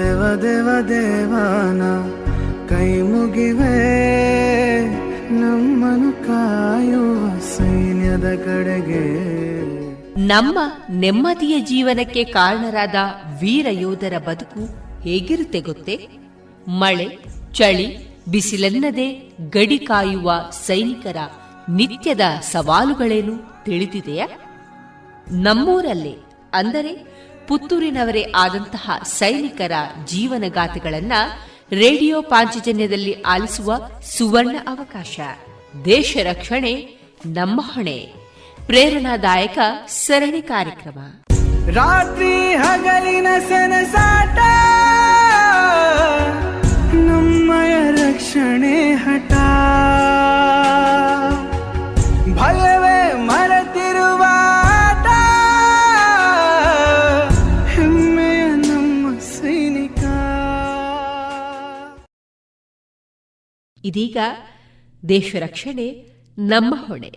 ದೇವ ದೇವ ದೇವಾನ ಕೈ ಮುಗಿವೆ, ನಮ್ಮನು ಕಾಯುವ ಸೈನ್ಯದ ಕಡೆಗೆ. ನಮ್ಮ ನೆಮ್ಮದಿಯ ಜೀವನಕ್ಕೆ ಕಾರಣರಾದ ವೀರ ಯೋಧರ ಬದುಕು ಹೇಗಿರುತ್ತೆ ಗೊತ್ತೇ? ಮಳೆ, ಚಳಿ, ಬಿಸಿಲೆನ್ನದೆ ಗಡಿ ಕಾಯುವ ಸೈನಿಕರ ನಿತ್ಯದ ಸವಾಲುಗಳೇನು ತಿಳಿದಿದೆಯಾ? ನಮ್ಮೂರಲ್ಲೇ ಅಂದರೆ ಪುತ್ತೂರಿನವರೇ ಆದಂತಹ ಸೈನಿಕರ ಜೀವನಗಾಥೆಗಳನ್ನ ರೇಡಿಯೋ ಪಾಂಚಜನ್ಯದಲ್ಲಿ ಆಲಿಸುವ ಸುವರ್ಣ ಅವಕಾಶ. ದೇಶ ರಕ್ಷಣೆ ನಮ್ಮ ಹೊಣೆ, ಪ್ರೇರಣಾದಾಯಕ ಸರಣಿ ಕಾರ್ಯಕ್ರಮ. ರಾತ್ರಿ ಹಗಲಿನ ಸೆಣಸಾಟ, ನಮ್ಮಯ ರಕ್ಷಣೆ ಹಠ, ಭಯವೇ ಮರೆತಿರುವ ಆಟ, ಹೆಮ್ಮೆಯ ನಮ್ಮ ಸೈನಿಕ. ಇದೀಗ ದೇಶ ರಕ್ಷಣೆ ನಮ್ಮ ಹೊಣೆ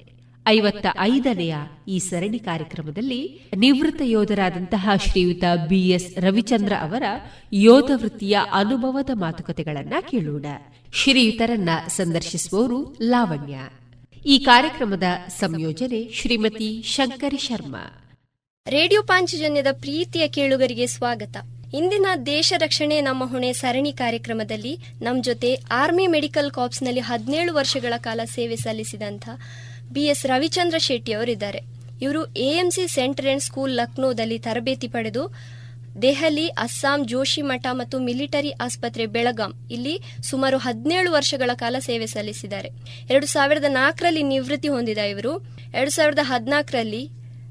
55ನೆಯ ಈ ಸರಣಿ ಕಾರ್ಯಕ್ರಮದಲ್ಲಿ ನಿವೃತ್ತ ಯೋಧರಾದಂತಹ ಶ್ರೀಯುತ ಬಿಎಸ್ ರವಿಚಂದ್ರ ಅವರ ಯೋಧ ವೃತ್ತಿಯ ಅನುಭವದ ಮಾತುಕತೆಗಳನ್ನ ಕೇಳೋಣ. ಶ್ರೀಯುತರನ್ನ ಸಂದರ್ಶಿಸುವವರು ಲಾವಣ್ಯ. ಈ ಕಾರ್ಯಕ್ರಮದ ಸಂಯೋಜನೆ ಶ್ರೀಮತಿ ಶಂಕರಿ ಶರ್ಮಾ. ರೇಡಿಯೋ ಪಾಂಚಜನ್ಯದ ಪ್ರೀತಿಯ ಕೇಳುಗರಿಗೆ ಸ್ವಾಗತ. ಇಂದಿನ ದೇಶ ರಕ್ಷಣೆ ನಮ್ಮ ಹೊಣೆ ಸರಣಿ ಕಾರ್ಯಕ್ರಮದಲ್ಲಿ ನಮ್ಮ ಜೊತೆ ಆರ್ಮಿ ಮೆಡಿಕಲ್ ಕಾರ್ಪ್ಸ್ನಲ್ಲಿ 17 ವರ್ಷಗಳ ಕಾಲ ಸೇವೆ ಸಲ್ಲಿಸಿದಂಥ ಬಿಎಸ್ ರವಿಚಂದ್ರ ಶೆಟ್ಟಿ ಅವರಿದ್ದಾರೆ. ಇವರು ಎಎಂಸಿ ಸೆಂಟರ್ ಅಂಡ್ ಸ್ಕೂಲ್ ಲಕ್ನೋದಲ್ಲಿ ತರಬೇತಿ ಪಡೆದು ದೆಹಲಿ, ಅಸ್ಸಾಂ, ಜೋಶಿಮಠ ಮತ್ತು ಮಿಲಿಟರಿ ಆಸ್ಪತ್ರೆ ಬೆಳಗಾಂ ಇಲ್ಲಿ ಸುಮಾರು 17 ವರ್ಷಗಳ ಕಾಲ ಸೇವೆ ಸಲ್ಲಿಸಿದ್ದಾರೆ. 2004ರಲ್ಲಿ ನಿವೃತ್ತಿ ಹೊಂದಿದ ಇವರು 2014ರಲ್ಲಿ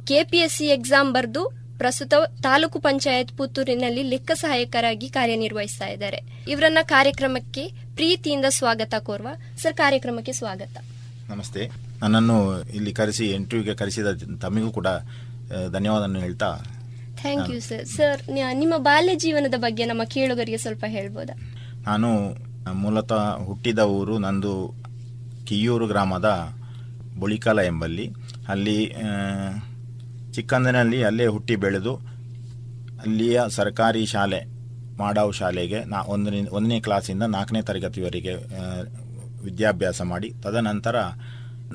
ಕೆಪಿಎಸ್ಸಿ ಎಕ್ಸಾಮ್ ಬರೆದು ಪ್ರಸ್ತುತ ತಾಲೂಕು ಪಂಚಾಯತ್ ಪುತ್ತೂರಿನಲ್ಲಿ ಲೆಕ್ಕ ಸಹಾಯಕರಾಗಿ ಕಾರ್ಯನಿರ್ವಹಿಸ್ತಾ ಇದ್ದಾರೆ. ಇವರನ್ನ ಕಾರ್ಯಕ್ರಮಕ್ಕೆ ಪ್ರೀತಿಯಿಂದ ಸ್ವಾಗತ ಕೋರುವ. ಸರ್, ಕಾರ್ಯಕ್ರಮಕ್ಕೆ ಸ್ವಾಗತ. ನಮಸ್ತೆ. ನನ್ನನ್ನು ಇಲ್ಲಿ ಕರೆಸಿ ಇಂಟರ್ವ್ಯೂಗೆ ಕರೆಸಿದ ತಮಗೂ ಕೂಡ ಧನ್ಯವಾದ ಹೇಳ್ತಾ. Thank you sir. ಸರ್, ನಿಮ್ಮ ಬಾಲ್ಯ ಜೀವನದ ಬಗ್ಗೆ ನಮ್ಮ ಕೇಳುಗರಿಗೆ ಸ್ವಲ್ಪ ಹೇಳ್ಬೋದಾ? ನಾನು ಮೂಲತಃ ಹುಟ್ಟಿದ ಊರು ನಂದು ಕಿಯ್ಯೂರು ಗ್ರಾಮದ ಬುಳಿಕಾಲ ಎಂಬಲ್ಲಿ. ಅಲ್ಲಿ ಚಿಕ್ಕಂದಿನಲ್ಲಿ ಅಲ್ಲೇ ಹುಟ್ಟಿ ಬೆಳೆದು ಅಲ್ಲಿಯ ಸರ್ಕಾರಿ ಶಾಲೆ ಮಾಡಾವ್ ಶಾಲೆಗೆ 1ನೇ ಕ್ಲಾಸಿಂದ 4ನೇ ತರಗತಿವರೆಗೆ ವಿದ್ಯಾಭ್ಯಾಸ ಮಾಡಿ, ತದನಂತರ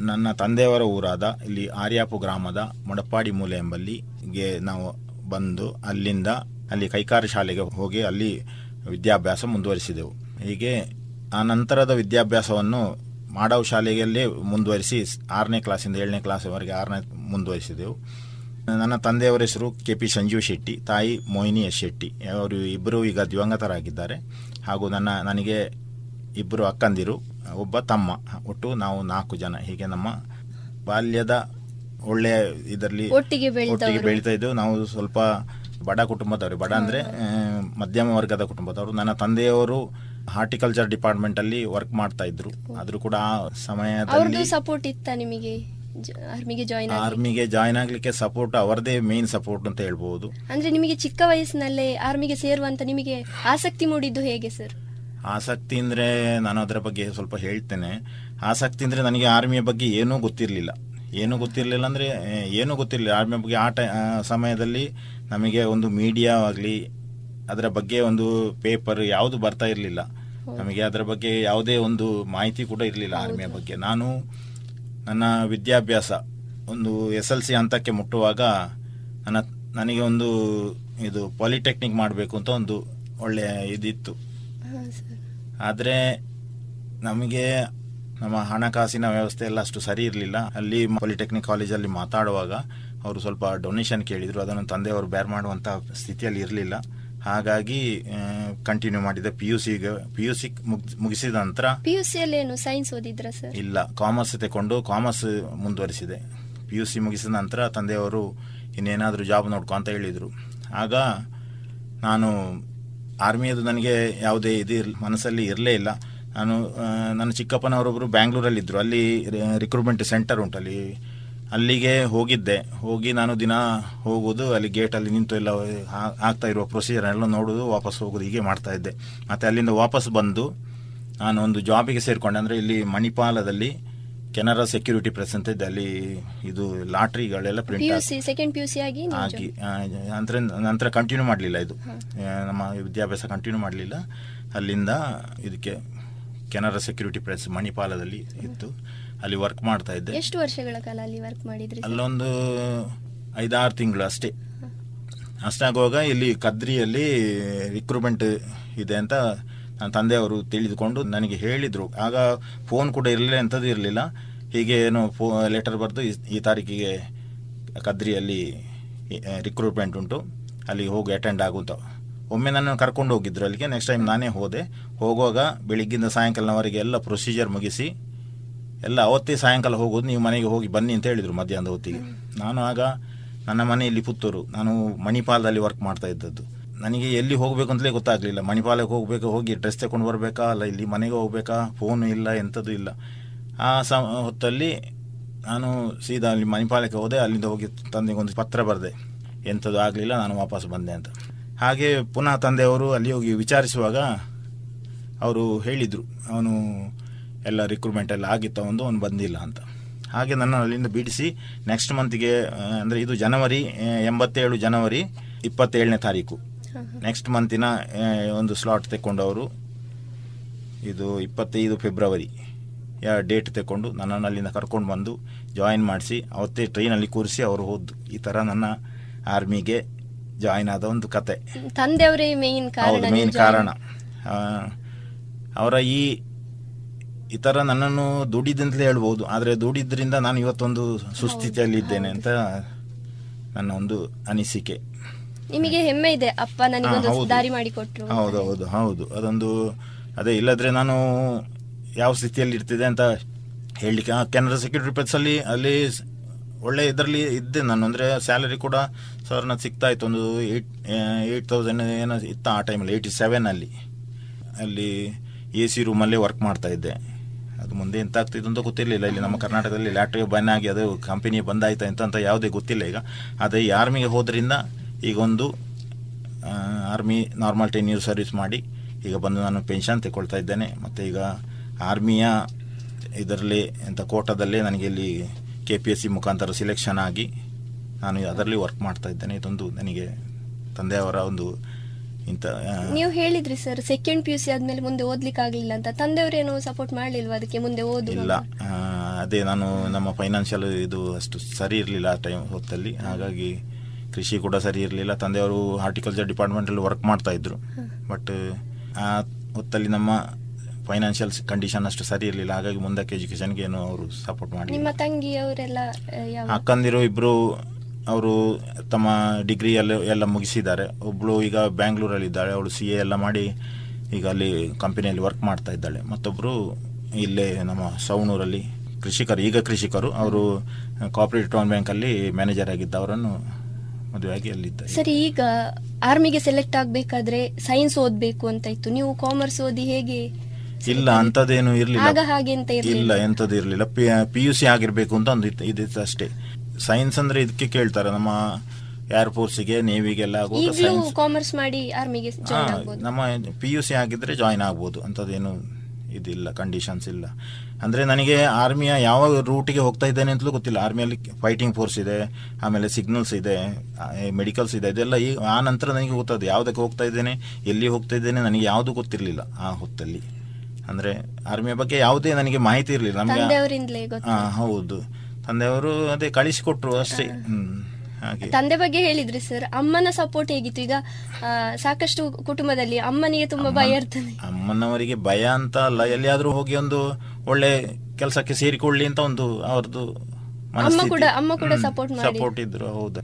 ನನ್ನ ತಂದೆಯವರ ಊರಾದ ಇಲ್ಲಿ ಆರ್ಯಾಪು ಗ್ರಾಮದ ಮೊಡಪಾಡಿ ಮೂಲೆ ಎಂಬಲ್ಲಿಗೆ ನಾವು ಬಂದು ಅಲ್ಲಿ ಕೈಕಾರಿ ಶಾಲೆಗೆ ಹೋಗಿ ಅಲ್ಲಿ ವಿದ್ಯಾಭ್ಯಾಸ ಮುಂದುವರಿಸಿದೆವು. ಹೀಗೆ ಆ ನಂತರದ ವಿದ್ಯಾಭ್ಯಾಸವನ್ನು ಮಾಡಾವ್ ಶಾಲೆಯಲ್ಲೇ ಮುಂದುವರಿಸಿ 6ನೇ ಕ್ಲಾಸಿಂದ 7ನೇ ಕ್ಲಾಸ್ವರೆಗೆ ಮುಂದುವರಿಸಿದೆವು. ನನ್ನ ತಂದೆಯವರ ಹೆಸರು KP ಸಂಜೀವ್ ಶೆಟ್ಟಿ, ತಾಯಿ ಮೋಹಿನಿ ಎಸ್ ಶೆಟ್ಟಿ. ಅವರು ಇಬ್ಬರು ಈಗ ದಿವಂಗತರಾಗಿದ್ದಾರೆ. ಹಾಗೂ ನನಗೆ 2 ಅಕ್ಕಂದಿರು, ಒಬ್ಬ ತಮ್ಮ, ಒಟ್ಟು ನಾವು 4 ಜನ. ಹೀಗೆ ನಮ್ಮ ಬಾಲ್ಯದ ಒಳ್ಳೆಯ ಇದರಲ್ಲಿ ಒಟ್ಟಿಗೆ ಬೆಳೀತಾ ಇದ್ದೆವು. ನಾವು ಸ್ವಲ್ಪ ಬಡ ಕುಟುಂಬದವರು, ಬಡ ಅಂದರೆ ಮಧ್ಯಮ ವರ್ಗದ ಕುಟುಂಬದವರು. ನನ್ನ ತಂದೆಯವರು ಹಾರ್ಟಿಕಲ್ಚರ್ ಡಿಪಾರ್ಟ್ಮೆಂಟ್ ಅಲ್ಲಿ ವರ್ಕ್ ಮಾಡ್ತಾ ಇದ್ರು. ಆದ್ರೂ ಕೂಡ ಆ ಸಮಯದಲ್ಲಿ ಸಪೋರ್ಟ್ ಇತ್ತ ನಿಮಗೆ? ಆರ್ಮಿಗೆ ಜಾಯ್ನ್ ಆಗ್ಲಿಕ್ಕೆ ಸಪೋರ್ಟ್ ಅವರದೇ ಮೇನ್ ಸಪೋರ್ಟ್ ಅಂತ ಹೇಳ್ಬಹುದು. ಅಂದ್ರೆ ನಿಮಗೆ ಚಿಕ್ಕ ವಯಸ್ಸಿನಲ್ಲೇ ಆರ್ಮಿಗೆ ಸೇರುವಂತ ನಿಮಗೆ ಆಸಕ್ತಿ ಮೂಡಿದ್ದು ಹೇಗೆ ಸರ್? ಆಸಕ್ತಿ ಅಂದ್ರೆ ನಾನು ಅದರ ಬಗ್ಗೆ ಸ್ವಲ್ಪ ಹೇಳ್ತೇನೆ. ಆಸಕ್ತಿ ಅಂದ್ರೆ ನನಗೆ ಆರ್ಮಿಯ ಬಗ್ಗೆ ಏನೂ ಗೊತ್ತಿರಲಿಲ್ಲ ಅಂದ್ರೆ ಏನೂ ಗೊತ್ತಿರಲಿಲ್ಲ ಆರ್ಮಿಯ ಬಗ್ಗೆ. ಆ ಸಮಯದಲ್ಲಿ ನಮಗೆ ಒಂದು ಮೀಡಿಯಾ ಆಗಲಿ ಅದರ ಬಗ್ಗೆ ಒಂದು ಪೇಪರ್ ಯಾವುದು ಬರ್ತಾ ಇರಲಿಲ್ಲ. ನಮಗೆ ಅದರ ಬಗ್ಗೆ ಯಾವುದೇ ಒಂದು ಮಾಹಿತಿ ಕೂಡ ಇರಲಿಲ್ಲ ಆರ್ಮಿಯ ಬಗ್ಗೆ. ನಾನು ನನ್ನ ವಿದ್ಯಾಭ್ಯಾಸ ಒಂದು SLC ಹಂತಕ್ಕೆ ಮುಟ್ಟುವಾಗ ನನಗೆ ಒಂದು ಇದು ಪಾಲಿಟೆಕ್ನಿಕ್ ಮಾಡಬೇಕು ಅಂತ ಒಂದು ಒಳ್ಳೆಯ ಇದಿತ್ತು. ಆದರೆ ನಮಗೆ ನಮ್ಮ ಹಣಕಾಸಿನ ವ್ಯವಸ್ಥೆ ಎಲ್ಲ ಅಷ್ಟು ಸರಿ ಇರಲಿಲ್ಲ. ಅಲ್ಲಿ ಪಾಲಿಟೆಕ್ನಿಕ್ ಕಾಲೇಜಲ್ಲಿ ಮಾತಾಡುವಾಗ ಅವರು ಸ್ವಲ್ಪ ಡೊನೇಷನ್ ಕೇಳಿದರು. ಅದನ್ನು ತಂದೆಯವರು ಬೇರ್ ಮಾಡುವಂಥ ಸ್ಥಿತಿಯಲ್ಲಿ ಇರಲಿಲ್ಲ. ಹಾಗಾಗಿ ಕಂಟಿನ್ಯೂ ಮಾಡಿದೆ. PUC ಮುಗಿಸಿದ ನಂತರ ಸೈನ್ಸ್ ಓದಿದ್ರ ಸರ್? ಇಲ್ಲ, ಕಾಮರ್ಸ್ ತಗೊಂಡು ಕಾಮರ್ಸ್ ಮುಂದುವರಿಸಿದೆ. PUC ಮುಗಿಸಿದ ನಂತರ ತಂದೆಯವರು ಇನ್ನೇನಾದರೂ ಜಾಬ್ ನೋಡ್ಕೊ ಅಂತ ಹೇಳಿದರು. ಆಗ ನಾನು ಆರ್ಮಿಯದು ನನಗೆ ಯಾವುದೇ ಮನಸ್ಸಲ್ಲಿ ಇರಲೇ ಇಲ್ಲ. ನಾನು ನನ್ನ ಚಿಕ್ಕಪ್ಪನವರೊಬ್ಬರು ಬ್ಯಾಂಗ್ಳೂರಲ್ಲಿದ್ದರು. ಅಲ್ಲಿ ರಿಕ್ರೂಟ್ಮೆಂಟ್ ಸೆಂಟರ್ ಉಂಟು, ಅಲ್ಲಿಗೆ ಹೋಗಿ ನಾನು ದಿನ ಹೋಗೋದು, ಅಲ್ಲಿ ಗೇಟಲ್ಲಿ ನಿಂತು ಎಲ್ಲ ಆಗ್ತಾ ಇರುವ ಪ್ರೊಸೀಜರ್ ಎಲ್ಲ ನೋಡೋದು, ವಾಪಸ್ ಹೋಗೋದು, ಹೀಗೆ ಮಾಡ್ತಾ ಇದ್ದೆ. ಮತ್ತು ಅಲ್ಲಿಂದ ವಾಪಸ್ ಬಂದು ನಾನು ಒಂದು ಜಾಬಿಗೆ ಸೇರಿಕೊಂಡೆ. ಅಂದರೆ ಇಲ್ಲಿ ಮಣಿಪಾಲದಲ್ಲಿ ಕೆನರಾ ಸೆಕ್ಯೂರಿಟಿ ಪ್ರೆಸ್ ಅಂತ ಇದೆ, ಅಲ್ಲಿ ಇದು ಲಾಟ್ರಿಗಳೆಲ್ಲ ಪ್ರಿಂಟ್ PUC ಸೆಕೆಂಡ್ PUC ಆಗಿ ಆಗಿ ಅಂದರೆ ನಂತರ ಕಂಟಿನ್ಯೂ ಮಾಡಲಿಲ್ಲ, ಇದು ನಮ್ಮ ವಿದ್ಯಾಭ್ಯಾಸ ಕಂಟಿನ್ಯೂ ಮಾಡಲಿಲ್ಲ. ಅಲ್ಲಿಂದ ಇದಕ್ಕೆ ಕೆನರಾ ಸೆಕ್ಯೂರಿಟಿ ಪ್ರೆಸ್ ಮಣಿಪಾಲದಲ್ಲಿ ಇತ್ತು, ಅಲ್ಲಿ ವರ್ಕ್ ಮಾಡ್ತಾ ಇದ್ದೆ. ಎಷ್ಟು ವರ್ಷಗಳ ಕಾಲ ಅಲ್ಲಿ ವರ್ಕ್ ಮಾಡಿದ್ರಿ? ಅಲ್ಲೊಂದು 5-6 ತಿಂಗಳು ಅಷ್ಟಾಗುವಾಗ ಇಲ್ಲಿ ಕದ್ರಿಯಲ್ಲಿ ರಿಕ್ರೂಟ್ಮೆಂಟ್ ಇದೆ ಅಂತ ನನ್ನ ತಂದೆಯವರು ತಿಳಿದುಕೊಂಡು ನನಗೆ ಹೇಳಿದರು. ಆಗ ಫೋನ್ ಕೂಡ ಇರಲಿಲ್ಲ, ಎಂಥದ್ದು ಇರಲಿಲ್ಲ. ಹೀಗೆ ಏನೋ ಲೆಟರ್ ಬರೆದು ಈ ತಾರೀಕಿಗೆ ಕದ್ರಿಯಲ್ಲಿ ರಿಕ್ರೂಟ್ಮೆಂಟ್ ಉಂಟು, ಅಲ್ಲಿಗೆ ಹೋಗಿ ಅಟೆಂಡ್ ಆಗುವಂತ. ಒಮ್ಮೆ ನನ್ನ ಕರ್ಕೊಂಡು ಹೋಗಿದ್ರು ಅಲ್ಲಿಗೆ. ನೆಕ್ಸ್ಟ್ ಟೈಮ್ ನಾನೇ ಹೋದೆ. ಹೋಗುವಾಗ ಬೆಳಿಗ್ಗಿಂದ ಸಾಯಂಕಾಲದವರೆಗೆ ಎಲ್ಲ ಪ್ರೊಸೀಜರ್ ಮುಗಿಸಿ ಎಲ್ಲ ಅವತ್ತೇ ಸಾಯಂಕಾಲ ಹೋಗೋದು, ನೀವು ಮನೆಗೆ ಹೋಗಿ ಬನ್ನಿ ಅಂತ ಹೇಳಿದರು ಮಧ್ಯಾಹ್ನದ ಹೊತ್ತಿಗೆ. ನಾನು ಆಗ ನನ್ನ ಮನೆಯಲ್ಲಿ ಪುತ್ತೂರು, ನಾನು ಮಣಿಪಾಲದಲ್ಲಿ ವರ್ಕ್ ಮಾಡ್ತಾ ಇದ್ದದ್ದು. ನನಗೆ ಎಲ್ಲಿ ಹೋಗಬೇಕು ಅಂತಲೇ ಗೊತ್ತಾಗಲಿಲ್ಲ. ಮಣಿಪಾಲಕ್ಕೆ ಹೋಗಬೇಕು, ಹೋಗಿ ಡ್ರೆಸ್ ತಗೊಂಡು ಬರಬೇಕಾ, ಅಲ್ಲ ಇಲ್ಲಿ ಮನೆಗೆ ಹೋಗಬೇಕಾ, ಫೋನು ಇಲ್ಲ, ಎಂಥದ್ದು ಇಲ್ಲ. ಆ ಹೊತ್ತಲ್ಲಿ ನಾನು ಸೀದಾ ಅಲ್ಲಿ ಮಣಿಪಾಲಕ್ಕೆ ಹೋದೆ. ಅಲ್ಲಿಂದ ಹೋಗಿ ತಂದೆಗೊಂದು ಪತ್ರ ಬರೆದೆ, ಎಂಥದ್ದು ಆಗಲಿಲ್ಲ, ನಾನು ವಾಪಸ್ ಬಂದೆ ಅಂತ. ಹಾಗೆ ಪುನಃ ತಂದೆಯವರು ಅಲ್ಲಿ ಹೋಗಿ ವಿಚಾರಿಸುವಾಗ ಅವರು ಹೇಳಿದರು, ಅವನು ಎಲ್ಲ ರಿಕ್ರೂಟ್ಮೆಂಟ್ ಎಲ್ಲ ಆಗಿತ್ತು, ಅವನು ಬಂದಿಲ್ಲ ಅಂತ. ಹಾಗೆ ನನ್ನ ಅಲ್ಲಿಂದ ಬಿಡಿಸಿ ನೆಕ್ಸ್ಟ್ ಮಂತಿಗೆ, ಅಂದರೆ ಇದು ಜನವರಿ 87 ಜನವರಿ 27ನೇ ತಾರೀಕು, ನೆಕ್ಸ್ಟ್ ಮಂತಿನ ಒಂದು ಸ್ಲಾಟ್ ತೆಕ್ಕೊಂಡವರು. ಇದು 25 ಫೆಬ್ರವರಿ ಡೇಟ್ ತೆಕ್ಕೊಂಡು ನನ್ನನ್ನು ಅಲ್ಲಿಂದ ಕರ್ಕೊಂಡು ಬಂದು ಜಾಯಿನ್ ಮಾಡಿಸಿ ಅವತ್ತೇ ಟ್ರೈನಲ್ಲಿ ಕೂರಿಸಿ ಅವರು ಹೋದ್ದು. ಈ ಥರ ನನ್ನ ಆರ್ಮಿಗೆ ಜಾಯಿನ್ ಆದ ಒಂದು ಕತೆ. ತಂದೆಯವರೇ ಮೇನ್ ಕಾರಣ. ಅವರ ಈ ಥರ ನನ್ನನ್ನು ದುಡಿದಂತಲೇ ಹೇಳ್ಬೋದು. ಆದರೆ ದುಡಿದ್ರಿಂದ ನಾನು ಇವತ್ತೊಂದು ಸುಸ್ಥಿತಿಯಲ್ಲಿ ಇದ್ದೇನೆ ಅಂತ ನನ್ನ ಒಂದು ಅನಿಸಿಕೆ. ನಿಮಗೆ ಹೆಮ್ಮೆ ಇದೆ, ಅಪ್ಪ ನನಗೊಂದು ದಾರಿ ಮಾಡಿಕೊಟ್ರು. ಹೌದು ಅದೊಂದು ಅದೇ. ಇಲ್ಲದ್ರೆ ನಾನು ಯಾವ ಸ್ಥಿತಿಯಲ್ಲಿ ಇರ್ತಿದೆ ಅಂತ ಹೇಳಲಿಕ್ಕೆ. ಕೆನರಾ ಸೆಕ್ಯೂರಿಟಿ ಪ್ರೆಸ್ ಅಲ್ಲಿ ಒಳ್ಳೆ ಇದರಲ್ಲಿ ಇದ್ದೆ ನಾನು. ಅಂದರೆ ಸ್ಯಾಲರಿ ಕೂಡ ಸರ್ನ ಸಿಗ್ತಾ ಇತ್ತು, ಒಂದು 8,000 ಏನೋ ಇತ್ತು ಆ ಟೈಮಲ್ಲಿ. 87 ಅಲ್ಲಿ AC ರೂಮಲ್ಲೇ ವರ್ಕ್ ಮಾಡ್ತಾ ಇದ್ದೆ. ಅದು ಮುಂದೆ ಎಂತ ಆಗ್ತಿತ್ತು ಅಂತ ಗೊತ್ತಿರಲಿಲ್ಲ. ಇಲ್ಲಿ ನಮ್ಮ ಕರ್ನಾಟಕದಲ್ಲಿ ಲ್ಯಾಟ್ರಿ ಬ್ಯಾನ್ ಆಗಿ ಅದು ಕಂಪನಿ ಬಂದಾಯ್ತಾ ಅಂತ ಯಾವುದೇ ಗೊತ್ತಿಲ್ಲ ಈಗ. ಆದರೆ ಈ ಆರ್ಮಿಗೆ ಹೋದ್ರಿಂದ ಈಗ ಒಂದು ಆರ್ಮಿ ನಾರ್ಮಲ್ 10 years ಸರ್ವಿಸ್ ಮಾಡಿ ಈಗ ಬಂದು ನಾನು ಪೆನ್ಷನ್ ತಗೊಳ್ತಾ ಇದ್ದೇನೆ. ಮತ್ತು ಈಗ ಆರ್ಮಿಯ ಇದರಲ್ಲಿ ಕೋಟಾದಲ್ಲೇ ನನಗೆ ಇಲ್ಲಿ KPSC ಮುಖಾಂತರ ಸಿಲೆಕ್ಷನ್ ಆಗಿ ನಾನು ಅದರಲ್ಲಿ ವರ್ಕ್ ಮಾಡ್ತಾ ಇದ್ದೇನೆ. ಇದೊಂದು ನನಗೆ ತಂದೆಯವರ ಒಂದು ನೀವು ಹೇಳಿದ್ರಿ ಸರ್, ಸೆಕೆಂಡ್ PUC ಆದ್ಮೇಲೆ ಮುಂದೆ ಓದ್ಲಿಕ್ಕೆ ಆಗ್ಲಿಲ್ಲ ಅಂತ. ತಂದೆಯವರೇನು ಸಪೋರ್ಟ್ ಮಾಡ್ಲಿಲ್ವಾ ಅದಕ್ಕೆ, ಮುಂದೆ ಓದು? ಇಲ್ಲ, ಅದೇ ನಾನು ನಮ್ಮ ಫೈನಾನ್ಷಿಯಲ್ ಇದು ಅಷ್ಟು ಸರಿ ಇರಲಿಲ್ಲ ಆ ಟೈಮ್ ಹೊತ್ತಲ್ಲಿ. ಹಾಗಾಗಿ ಕೃಷಿ ಕೂಡ ಸರಿ ಇರಲಿಲ್ಲ. ತಂದೆಯವರು ಹಾರ್ಟಿಕಲ್ಚರ್ ಡಿಪಾರ್ಟ್ಮೆಂಟಲ್ಲಿ ವರ್ಕ್ ಮಾಡ್ತಾ ಇದ್ರು. ಬಟ್ ಆ ಹೊತ್ತಲ್ಲಿ ನಮ್ಮ ಫೈನಾನ್ಷಿಯಲ್ ಕಂಡೀಷನ್ ಅಷ್ಟು ಸರಿ ಇರಲಿಲ್ಲ. ಹಾಗಾಗಿ ಮುಂದಕ್ಕೆ ಎಜುಕೇಶನ್ಗೆ ಏನು ಅವರು ಸಪೋರ್ಟ್ ಮಾಡಿ. ನಿಮ್ಮ ತಂಗಿಯವರೆಲ್ಲ ಅಕ್ಕಂದಿರು ಇಬ್ಬರು ಅವರು ತಮ್ಮ ಡಿಗ್ರಿ ಎಲ್ಲ ಮುಗಿಸಿದ್ದಾರೆ. ಒಬ್ಬಳು ಈಗ ಬ್ಯಾಂಗ್ಳೂರಲ್ಲಿದ್ದಾಳೆ, ಅವಳು CA ಎಲ್ಲ ಮಾಡಿ ಈಗ ಅಲ್ಲಿ ಕಂಪನಿಯಲ್ಲಿ ವರ್ಕ್ ಮಾಡ್ತಾ ಇದ್ದಾಳೆ. ಮತ್ತೊಬ್ಬರು ಇಲ್ಲೇ ನಮ್ಮ ಸವಣೂರಲ್ಲಿ ಕೃಷಿಕರು. ಅವರು ಕೋಆಪರೇಟಿವ್ ಟೌನ್ ಬ್ಯಾಂಕಲ್ಲಿ ಮ್ಯಾನೇಜರ್ ಆಗಿದ್ದ, ಅವರನ್ನು ಮದುವೆಯಾಗಿ ಅಲ್ಲಿದ್ದಾರೆ. ಸರಿ, ಈಗ ಆರ್ಮಿಗೆ ಸೆಲೆಕ್ಟ್ ಆಗಬೇಕಾದ್ರೆ ಸೈನ್ಸ್ ಓದಬೇಕು ಅಂತ ಇತ್ತು, ನೀವು ಕಾಮರ್ಸ್ ಓದಿ ಹೇಗೆ? ಇಲ್ಲ, ಅಂಥದ್ದೇನು ಇರಲಿಲ್ಲ. ಹಾಗೆ ಅಂತ ಇಲ್ಲ, ಎಂಥದ್ದು ಇರಲಿಲ್ಲ. PUC ಆಗಿರಬೇಕು ಅಂತ ಒಂದು ಇದಿತ್ತು ಅಷ್ಟೇ. ಸೈನ್ಸ್ ಅಂದ್ರೆ ಇದಕ್ಕೆ ಕೇಳ್ತಾರೆ, ನಮ್ಮ ಏರ್ಫೋರ್ಸಿಗೆ, ನೇವಿಗೆಲ್ಲ ಆಗುವಾಗ ಕಾಮರ್ಸ್ ಮಾಡಿ ಆರ್ಮಿಗೆ ನಮ್ಮ PUC ಆಗಿದ್ರೆ ಜಾಯಿನ್ ಆಗ್ಬೋದು. ಅಂಥದ್ದೇನು ಇದಿಲ್ಲ, ಕಂಡೀಷನ್ಸ್ ಇಲ್ಲ. ಅಂದರೆ ನನಗೆ ಆರ್ಮಿಯ ಯಾವ ರೂಟಿಗೆ ಹೋಗ್ತಾ ಇದ್ದೇನೆ ಅಂತಲೂ ಗೊತ್ತಿಲ್ಲ. ಆರ್ಮಿಯಲ್ಲಿ ಫೈಟಿಂಗ್ ಫೋರ್ಸ್ ಇದೆ, ಆಮೇಲೆ ಸಿಗ್ನಲ್ಸ್ ಇದೆ, ಮೆಡಿಕಲ್ಸ್ ಇದೆ, ಇದೆಲ್ಲ ಈ ಆ ನಂತರ ನನಗೆ ಗೊತ್ತಾದ ಯಾವುದಕ್ಕೆ ಹೋಗ್ತಾ ಇದ್ದೇನೆ, ಎಲ್ಲಿ ಹೋಗ್ತಾ ಇದ್ದೇನೆ, ನನಗೆ ಯಾವುದು ಗೊತ್ತಿರಲಿಲ್ಲ ಆ ಹೊತ್ತಲ್ಲಿ. ಅಂದರೆ ಆರ್ಮಿಯ ಬಗ್ಗೆ ಯಾವುದೇ ನನಗೆ ಮಾಹಿತಿ ಇರಲಿಲ್ಲ ನಮಗೆ. ಹೌದು, ತಂದೆಯವರು ಅದೇ ಕಳಿಸಿಕೊಟ್ರು ಅಷ್ಟೇ. ಹಾಗೆ. ತಂದೆ ಬಗ್ಗೆ ಹೇಳಿದ್ರಿ ಸರ್, ಅಮ್ಮನ ಸಪೋರ್ಟ್ ಹೇಗಿತ್ತು? ಈಗ ಸಾಕಷ್ಟು ಕುಟುಂಬದಲ್ಲಿ ಅಮ್ಮನಿಗೆ ತುಂಬಾ ಭಯ ಇರ್ತದೆ. ಅಮ್ಮನವರಿಗೆ ಭಯ ಅಂತ ಅಲ್ಲ, ಎಲ್ಲಿಯಾದ್ರೂ ಹೋಗಿ ಒಂದು ಒಳ್ಳೆ ಕೆಲಸಕ್ಕೆ ಸೇರಿಕೊಳ್ಳಿ ಅಂತ ಒಂದು ಅವ್ರದ್ದು ಅಮ್ಮ ಕೂಡ ಸಪೋರ್ಟ್ ಇದ್ರು. ಹೌದು.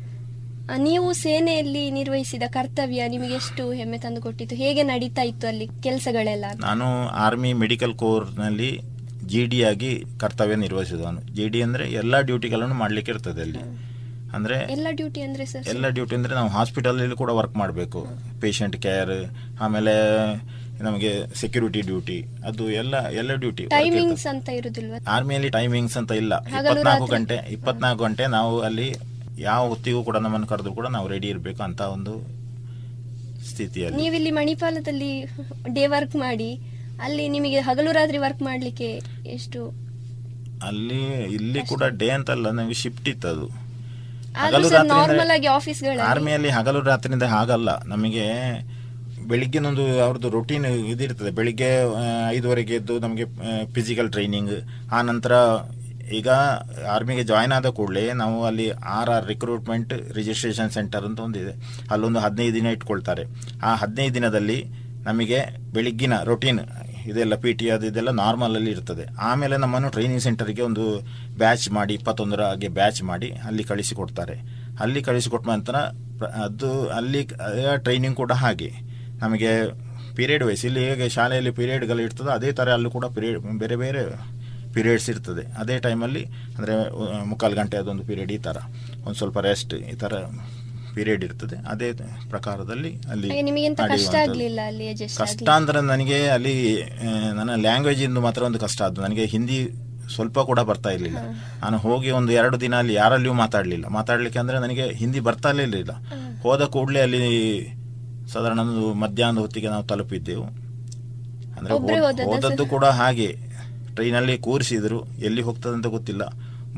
ನೀವು ಸೇನೆಯಲ್ಲಿ ನಿರ್ವಹಿಸಿದ ಕರ್ತವ್ಯ ನಿಮಗೆ ಎಷ್ಟು ಹೆಮ್ಮೆ ತಂದು ಕೊಟ್ಟಿತ್ತು? ಹೇಗೆ ನಡೀತಾ ಇತ್ತು ಅಲ್ಲಿ ಕೆಲಸಗಳೆಲ್ಲ? ನಾನು ಆರ್ಮಿ ಮೆಡಿಕಲ್ ಕೋರ್ನಲ್ಲಿ GD ಆಗಿ ಕರ್ತವ್ಯ ನಿರ್ವಹಿಸಿದವನು. GD ಅಂದ್ರೆ ಎಲ್ಲಾ ಡ್ಯೂಟಿಗಳನ್ನು ಮಾಡ್ಲಿಕ್ಕೆ ಇರ್ತದೆ ಅಲ್ಲಿ. ಅಂದ್ರೆ ಎಲ್ಲ ಡ್ಯೂಟಿ ಅಂದ್ರೆ ಸರ್? ಎಲ್ಲ ಡ್ಯೂಟಿ ಅಂದ್ರೆ ನಾವು ಹಾಸ್ಪಿಟಲ್ ಅಲ್ಲಿ ಕೂಡ ವರ್ಕ್ ಮಾಡಬೇಕು, ಪೇಷಂಟ್ ಕೇರ್, ಆಮೇಲೆ ನಮಗೆ ಸೆಕ್ಯೂರಿಟಿ ಡ್ಯೂಟಿ, ಅದು ಎಲ್ಲ ಡ್ಯೂಟಿ. ಟೈಮಿಂಗ್ಸ್ ಅಂತ ಇರುದಿಲ್ವಾ ಆರ್ಮಿಯಲ್ಲಿ? ಟೈಮಿಂಗ್ಸ್ ಅಂತ ಇಲ್ಲ, 24 ಗಂಟೆ ನಾವು ಅಲ್ಲಿ ಯಾವ ಹೊತ್ತಿಗೂ ಕೂಡ ನಮ್ಮನ್ನು ಕರೆದ್ರು ಕೂಡ ನಾವು ರೆಡಿ ಇರಬೇಕು ಅಂತ ಒಂದು ಸ್ಥಿತಿಯಲ್ಲಿ. ನೀವಿಲ್ಲಿ ಮಣಿಪಾಲದಲ್ಲಿ ಡೇ ವರ್ಕ್ ಮಾಡಿ ಅಲ್ಲಿ ನಿಮಗೆ ಹಗಲು ರಾತ್ರಿ ವರ್ಕ್ ಮಾಡ್ಲಿಕ್ಕೆ ಎಷ್ಟು ಅಲ್ಲಿ ಇಲ್ಲಿ ಕೂಡ ಡೇ ಅಂತಲ್ಲ, ನಮಗೆ ಶಿಫ್ಟ್ ಇತ್ತು ಅದು. ಆದ್ರೂ ಸರ್ ನಾರ್ಮಲ್ ಆಗಿ ಆಫೀಸ್ಗಳಲ್ಲಿ ಆರ್ಮಿಯಲ್ಲಿ ಹಗಲು ರಾತ್ರಿಯಿಂದ ಹಾಗಲ್ಲ. ನಮಗೆ ಬೆಳಿಗ್ಗೆನೊಂದು ಅವ್ರದ್ದು ರೊಟೀನ್ ಇದಿರ್ತದೆ. ಬೆಳಿಗ್ಗೆ 5:30 ಎದ್ದು ನಮಗೆ ಫಿಸಿಕಲ್ ಟ್ರೈನಿಂಗ್. ಆ ನಂತರ ಈಗ ಆರ್ಮಿಗೆ ಜಾಯ್ನ್ ಆದ ಕೂಡಲೇ ನಾವು ಅಲ್ಲಿ ರಿಕ್ರೂಟ್ಮೆಂಟ್ ರಿಜಿಸ್ಟ್ರೇಷನ್ ಸೆಂಟರ್ ಅಂತ ಒಂದಿದೆ, ಅಲ್ಲೊಂದು 15 ದಿನ ಇಟ್ಕೊಳ್ತಾರೆ. ಆ 15 ದಿನದಲ್ಲಿ ನಮಗೆ ಬೆಳಿಗ್ಗಿನ ರೊಟೀನ್ ಇದೆಲ್ಲ PT ಇದೆಲ್ಲ ನಾರ್ಮಲಲ್ಲಿ ಇರ್ತದೆ. ಆಮೇಲೆ ನಮ್ಮನ್ನು ಟ್ರೈನಿಂಗ್ ಸೆಂಟರ್ಗೆ ಒಂದು ಬ್ಯಾಚ್ ಮಾಡಿ 21ರ ಹಾಗೆ ಬ್ಯಾಚ್ ಮಾಡಿ ಅಲ್ಲಿ ಕಳಿಸಿಕೊಡ್ತಾರೆ. ಅಲ್ಲಿ ಕಳಿಸಿಕೊಟ್ಟ ನಂತರ ಅದು ಅಲ್ಲಿ ಟ್ರೈನಿಂಗ್ ಕೂಡ ಹಾಗೆ ನಮಗೆ ಪೀರಿಯಡ್ ವೈಸ್, ಇಲ್ಲಿ ಹೇಗೆ ಶಾಲೆಯಲ್ಲಿ ಪೀರಿಯಡ್ಗಳು ಇರ್ತದೆ ಅದೇ ಥರ ಅಲ್ಲೂ ಕೂಡ ಬೇರೆ ಬೇರೆ ಪೀರಿಯಡ್ಸ್ ಇರ್ತದೆ. ಅದೇ ಟೈಮಲ್ಲಿ ಅಂದರೆ 3/4 ಗಂಟೆ ಅದೊಂದು ಪೀರಿಯಡ್, ಈ ಥರ ಒಂದು ಸ್ವಲ್ಪ ರೆಸ್ಟ್, ಈ ಥರ ಪೀರಿಯಡ್ ಇರ್ತದೆ. ಅದೇ ಪ್ರಕಾರದಲ್ಲಿ ಅಲ್ಲಿ ಕಷ್ಟ ಅಂದರೆ ನನಗೆ ಅಲ್ಲಿ ನನ್ನ ಲ್ಯಾಂಗ್ವೇಜ್ ಇಂದು ಮಾತ್ರ ಒಂದು ಕಷ್ಟ ಆದ್ದು. ನನಗೆ ಹಿಂದಿ ಸ್ವಲ್ಪ ಕೂಡ ಬರ್ತಾ ಇರಲಿಲ್ಲ. ನಾನು ಹೋಗಿ ಒಂದು 2 ದಿನ ಅಲ್ಲಿ ಯಾರಲ್ಲಿಯೂ ಮಾತಾಡಲಿಕ್ಕೆ ಅಂದರೆ ನನಗೆ ಹಿಂದಿ ಬರ್ತಾ ಇರಲಿಲ್ಲ. ಹೋದ ಕೂಡಲೇ ಅಲ್ಲಿ ಸಾಧಾರಣ ಒಂದು ಮಧ್ಯಾಹ್ನದ ಹೊತ್ತಿಗೆ ನಾವು ತಲುಪಿದ್ದೆವು. ಅಂದರೆ ಹೋದದ್ದು ಕೂಡ ಹಾಗೆ ಟ್ರೈನಲ್ಲಿ ಕೂರಿಸಿದ್ರು, ಎಲ್ಲಿ ಹೋಗ್ತದಂತ ಗೊತ್ತಿಲ್ಲ.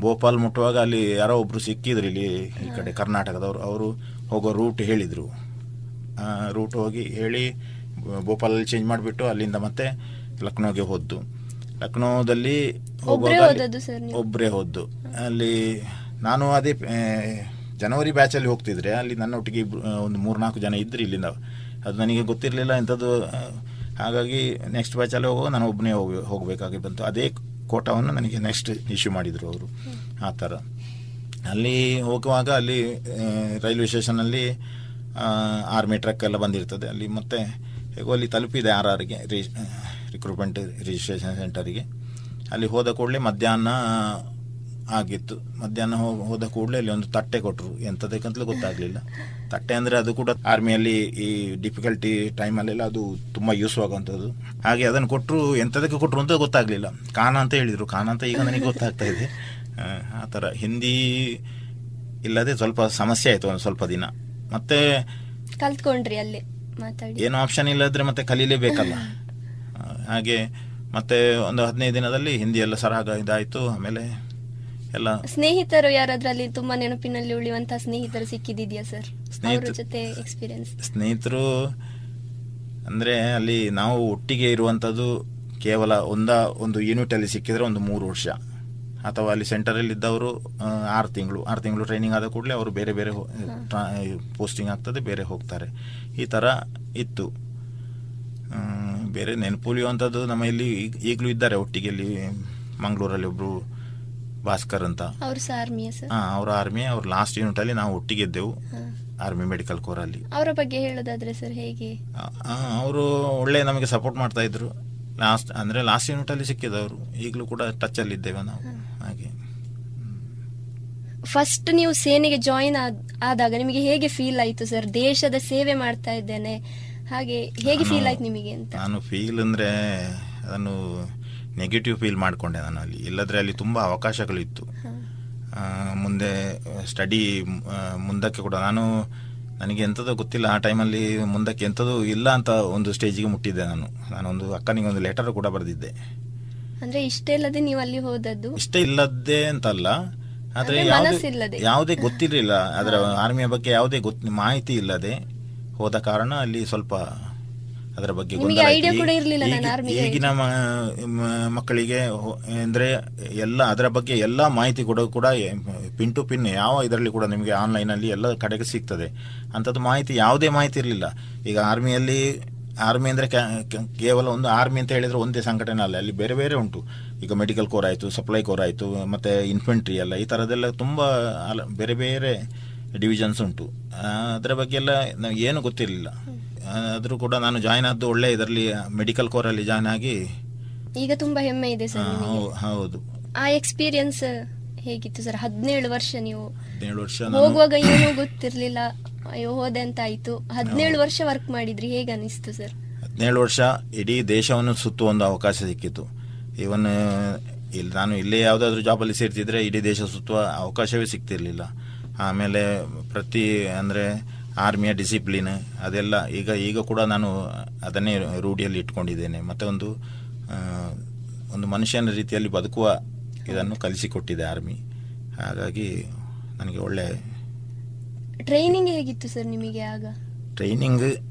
ಭೋಪಾಲ್ ಮುಟ್ಟುವಾಗ ಅಲ್ಲಿ ಯಾರೋ ಒಬ್ರು ಸಿಕ್ಕಿದ್ರು ಇಲ್ಲಿ ಈ ಕಡೆ ಕರ್ನಾಟಕದವರು. ಅವರು ಹೋಗೋ ರೂಟ್ ಹೇಳಿದರು. ರೂಟ್ ಹೋಗಿ ಹೇಳಿ ಭೋಪಾಲಲ್ಲಿ ಚೇಂಜ್ ಮಾಡಿಬಿಟ್ಟು ಅಲ್ಲಿಂದ ಮತ್ತೆ ಲಕ್ನೋಗೆ ಹೋದ್ದು. ಲಕ್ನೋದಲ್ಲಿ ಒಬ್ಬರೇ ಹೋದ್ದು. ಅಲ್ಲಿ ನಾನು ಅದೇ ಜನವರಿ ಬ್ಯಾಚಲ್ಲಿ ಹೋಗ್ತಿದ್ರೆ ಅಲ್ಲಿ ನನ್ನೊಟ್ಟಿಗೆ ಒಂದು 3-4 ಜನ ಇದ್ದರು ಇಲ್ಲಿಂದ. ಅದು ನನಗೆ ಗೊತ್ತಿರಲಿಲ್ಲ ಎಂಥದ್ದು. ಹಾಗಾಗಿ ನೆಕ್ಸ್ಟ್ ಬ್ಯಾಚಲ್ಲಿ ಹೋಗುವಾಗ ನಾನು ಒಬ್ಬನೇ ಹೋಗಬೇಕಾಗಿ ಬಂತು. ಅದೇ ಕೋಟಾವನ್ನು ನನಗೆ ನೆಕ್ಸ್ಟ್ ಇಶ್ಯೂ ಮಾಡಿದರು ಅವರು. ಆ ಥರ ಅಲ್ಲಿ ಹೋಗುವಾಗ ಅಲ್ಲಿ ರೈಲ್ವೆ ಸ್ಟೇಷನಲ್ಲಿ ಆರ್ಮಿ ಟ್ರಕ್ ಎಲ್ಲ ಬಂದಿರ್ತದೆ. ಅಲ್ಲಿ ಮತ್ತೆ ಹೇಗೋ ಅಲ್ಲಿ ತಲುಪಿದೆ RRಗೆ ರಿಕ್ರೂಟ್ಮೆಂಟ್ ರಿಜಿಸ್ಟ್ರೇಷನ್ ಸೆಂಟರಿಗೆ. ಅಲ್ಲಿ ಹೋದ ಕೂಡಲೇ ಮಧ್ಯಾಹ್ನ ಆಗಿತ್ತು. ಮಧ್ಯಾಹ್ನ ಹೋದ ಕೂಡಲೇ ಅಲ್ಲಿ ಒಂದು ತಟ್ಟೆ ಕೊಟ್ಟರು. ಎಂಥದಕ್ಕಂತಲೂ ಗೊತ್ತಾಗಲಿಲ್ಲ. ತಟ್ಟೆ ಅಂದರೆ ಅದು ಕೂಡ ಆರ್ಮಿಯಲ್ಲಿ ಈ ಡಿಫಿಕಲ್ಟಿ ಟೈಮಲ್ಲೆಲ್ಲ ಅದು ತುಂಬ ಯೂಸ್ ಆಗುವಂಥದ್ದು. ಹಾಗೆ ಅದನ್ನು ಕೊಟ್ಟರು. ಎಂಥದಕ್ಕೆ ಕೊಟ್ಟರು ಅಂತ ಗೊತ್ತಾಗಲಿಲ್ಲ. ಖಾನ ಅಂತ ಹೇಳಿದರು. ಖಾನ ಅಂತ ಈಗ ನನಗೆ ಗೊತ್ತಾಗ್ತಾ ಇದೆ. ಆ ಥರ ಹಿಂದಿ ಇಲ್ಲದೆ ಸ್ವಲ್ಪ ಸಮಸ್ಯೆ ಆಯಿತು ಒಂದು ಸ್ವಲ್ಪ ದಿನ. ಮತ್ತೆ ಕಲ್ತ್ಕೊಂಡ್ರಿ ಅಲ್ಲಿ ಮಾತಾಡಿ. ಏನು ಆಪ್ಷನ್ ಇಲ್ಲದ್ರೆ ಮತ್ತೆ ಕಲೀಲೇಬೇಕಲ್ಲ. ಹಾಗೆ ಮತ್ತೆ ಒಂದು 15 ದಿನದಲ್ಲಿ ಹಿಂದಿ ಎಲ್ಲ ಸರಾಗ ಇದಾಯಿತು. ಆಮೇಲೆ ಎಲ್ಲ ಸ್ನೇಹಿತರು ಯಾರಾದ್ರಲ್ಲಿ ತುಂಬಾ ನೆನಪಿನಲ್ಲಿ ಉಳಿಯುವಂತಹ ಸ್ನೇಹಿತರು ಸಿಕ್ಕಿದ್ಯಾ ಸರ್? ಅವರ ಜೊತೆ ಎಕ್ಸ್ಪೀರಿಯನ್ಸ್? ಸ್ನೇಹಿತರು ಅಂದರೆ ಅಲ್ಲಿ ನಾವು ಒಟ್ಟಿಗೆ ಇರುವಂಥದ್ದು ಕೇವಲ ಒಂದು ಯೂನಿಟಲ್ಲಿ ಸಿಕ್ಕಿದ್ರೆ ಒಂದು 3 ವರ್ಷ, ಅಥವಾ ಅಲ್ಲಿ ಸೆಂಟರಲ್ಲಿ ಇದ್ದವರು 6 ತಿಂಗಳು ಟ್ರೈನಿಂಗ್ ಆದ ಕೂಡಲೇ ಅವರು ಬೇರೆ ಬೇರೆ ಪೋಸ್ಟಿಂಗ್ ಆಗ್ತದೆ, ಬೇರೆ ಹೋಗ್ತಾರೆ. ಈ ಥರ ಇತ್ತು. ಬೇರೆ ನೆನಪುಳಿಯುವಂಥದ್ದು ನಮ್ಮ ಇಲ್ಲಿ ಈಗಲೂ ಇದ್ದಾರೆ ಒಟ್ಟಿಗೆ. ಇಲ್ಲಿ ಮಂಗಳೂರಲ್ಲಿ ಒಬ್ಬರು ಭಾಸ್ಕರ್ ಅಂತ, ಅವರು ಆರ್ಮಿ. ಅವ್ರು ಲಾಸ್ಟ್ ಯೂನಿಟಲ್ಲಿ ನಾವು ಒಟ್ಟಿಗೆ ಇದ್ದೆವು ಆರ್ಮಿ ಮೆಡಿಕಲ್ ಕೋರಲ್ಲಿ. ಅವರ ಬಗ್ಗೆ ಹೇಳೋದಾದ್ರೆ ಸರ್ ಹೇಗೆ? ಅವರು ಒಳ್ಳೆ ನಮಗೆ ಸಪೋರ್ಟ್ ಮಾಡ್ತಾ ಇದ್ರು. ಲಾಸ್ಟ್ ಯೂನಿಟಲ್ಲಿ ಸಿಕ್ಕಿದವರು. ಈಗಲೂ ಕೂಡ ಟಚ್ ಅಲ್ಲಿ ಇದ್ದೇವೆ ನಾವು. ಹಾಗೆ ಫಸ್ಟ್ ನೀವು ಸೇನೆಗೆ ಜಾಯಿನ್ ಆದಾಗ ನಿಮಗೆ ಹೇಗೆ ಫೀಲ್ ಆಯ್ತು ಸರ್? ದೇಶದ ಸೇವೆ ಮಾಡ್ತಾ ಇದ್ದೇನೆ, ಹಾಗೆ ಹೇಗೆ ಫೀಲ್ ಆಯ್ತು ನಿಮಗೆ ಅಂತ? ನಾನು ಫೀಲ್ ಅಂದರೆ ಅದನ್ನು ನೆಗೆಟಿವ್ ಫೀಲ್ ಮಾಡಿಕೊಂಡೆ ನಾನು. ಅಲ್ಲಿ ಇಲ್ಲದ್ರೆ ಅಲ್ಲಿ ತುಂಬ ಅವಕಾಶಗಳಿತ್ತು ಮುಂದೆ ಸ್ಟಡಿ ಮುಂದಕ್ಕೆ ಕೂಡ. ನನಗೆ ಎಂಥದ್ದು ಗೊತ್ತಿಲ್ಲ ಆ ಟೈಮಲ್ಲಿ, ಮುಂದಕ್ಕೆ ಎಂಥದ್ದು ಇಲ್ಲ ಅಂತ ಒಂದು ಸ್ಟೇಜಿಗೆ ಮುಟ್ಟಿದ್ದೆ ನಾನೊಂದು ಅಕ್ಕನಿಗೆ ಒಂದು ಲೆಟರ್ ಕೂಡ ಬರೆದಿದ್ದೆ. ಅಂದ್ರೆ ಇಷ್ಟ ಇಲ್ಲದೆ ನೀವು ಅಲ್ಲಿ ಹೋದದ್ದು? ಇಷ್ಟ ಇಲ್ಲದೆ ಅಂತಲ್ಲ, ಆದರೆ ಯಾವುದೇ ಗೊತ್ತಿರಲಿಲ್ಲ ಅದರ ಆರ್ಮಿಯ ಬಗ್ಗೆ ಯಾವುದೇ ಮಾಹಿತಿ ಇಲ್ಲದೆ ಹೋದ ಕಾರಣ ಅಲ್ಲಿ ಸ್ವಲ್ಪ ಅದರ ಬಗ್ಗೆ ಈಗಿನ ಮಕ್ಕಳಿಗೆ ಅಂದರೆ ಎಲ್ಲ ಅದರ ಬಗ್ಗೆ ಎಲ್ಲ ಮಾಹಿತಿ ಕೊಡೋದು ಕೂಡ ಪಿನ್ ಟು ಪಿನ್ ಯಾವ ಇದರಲ್ಲಿ ಕೂಡ ನಿಮಗೆ ಆನ್ಲೈನಲ್ಲಿ ಎಲ್ಲ ಕಡೆಗೆ ಸಿಗ್ತದೆ. ಅಂಥದ್ದು ಮಾಹಿತಿ ಯಾವುದೇ ಮಾಹಿತಿ ಇರಲಿಲ್ಲ. ಈಗ ಆರ್ಮಿ ಅಂದರೆ ಕೇವಲ ಒಂದು ಆರ್ಮಿ ಅಂತ ಹೇಳಿದರೆ ಒಂದೇ ಸಂಘಟನೆ ಅಲ್ಲ, ಅಲ್ಲಿ ಬೇರೆ ಬೇರೆ ಉಂಟು. ಈಗ ಮೆಡಿಕಲ್ ಕೋರ್ ಆಯಿತು, ಸಪ್ಲೈ ಕೋರ್ ಆಯಿತು, ಮತ್ತು ಇನ್ಫೆಂಟ್ರಿ ಎಲ್ಲ, ಈ ಥರದ್ದೆಲ್ಲ ತುಂಬ ಬೇರೆ ಬೇರೆ ಡಿವಿಷನ್ಸ್ ಉಂಟು. ಅದರ ಬಗ್ಗೆ ಎಲ್ಲ ನನಗೆ ಏನು ಗೊತ್ತಿರಲಿಲ್ಲ. ಆದರೂ ಕೂಡ ನಾನು ಜಾಯ್ನ್ ಆದ್ದು ಒಳ್ಳೆ ಇದರಲ್ಲಿ ಮೆಡಿಕಲ್ ಕೋರಲ್ಲಿ ಜಾಯ್ನ್ ಆಗಿ ಈಗ ತುಂಬಾ ಹೆಮ್ಮೆ ಇದೆ ಸರ್. ಹೌದು. ಆ ಎಕ್ಸ್ಪೀರಿಯನ್ಸ್ ಹೇಗಿತ್ತು ಸರ್? 17 ವರ್ಷ ನೀವು 17 ವರ್ಷ ಹೋಗುವಾಗ ಏನೂ ಗೊತ್ತಿರಲಿಲ್ಲ, ಅಯ್ಯೋ ಹೋದೆ ಅಂತ ಆಯ್ತು. 17 ವರ್ಷ ವರ್ಕ್ ಮಾಡಿದ್ರಿ, ಹೇಗೆ ಅನಿಸ್ತು ಸರ್? 17 ವರ್ಷ ಇಡೀ ದೇಶವನ್ನು ಸುತ್ತುವ ಒಂದು ಅವಕಾಶ ಸಿಕ್ಕಿತ್ತು. ಇವನ್ ನಾನು ಇಲ್ಲೇ ಯಾವುದಾದ್ರೂ ಜಾಬಲ್ಲಿ ಸೇರ್ತಿದ್ರೆ ಇಡೀ ದೇಶ ಸುತ್ತುವ ಅವಕಾಶವೇ ಸಿಗ್ತಿರ್ಲಿಲ್ಲ. ಆಮೇಲೆ ಅಂದರೆ ಆರ್ಮಿಯ ಡಿಸಿಪ್ಲಿನ್ ಅದೆಲ್ಲ ಈಗ ಕೂಡ ನಾನು ಅದನ್ನೇ ರೂಢಿಯಲ್ಲಿ ಇಟ್ಕೊಂಡಿದ್ದೇನೆ. ಮತ್ತು ಒಂದು ಮನುಷ್ಯನ ರೀತಿಯಲ್ಲಿ ಬದುಕುವ ಇದನ್ನು ಕಲಿಸಿಕೊಟ್ಟಿದೆ ಆರ್ಮಿ. ಹಾಗಾಗಿ ನನಗೆ ಒಳ್ಳೆ ಟ್ರೈನಿಂಗ್ ಹೇಗಿತ್ತು ಸರ್ ನಿಮಗೆ ಆಗ? ಟ್ರೈನಿಂಗ್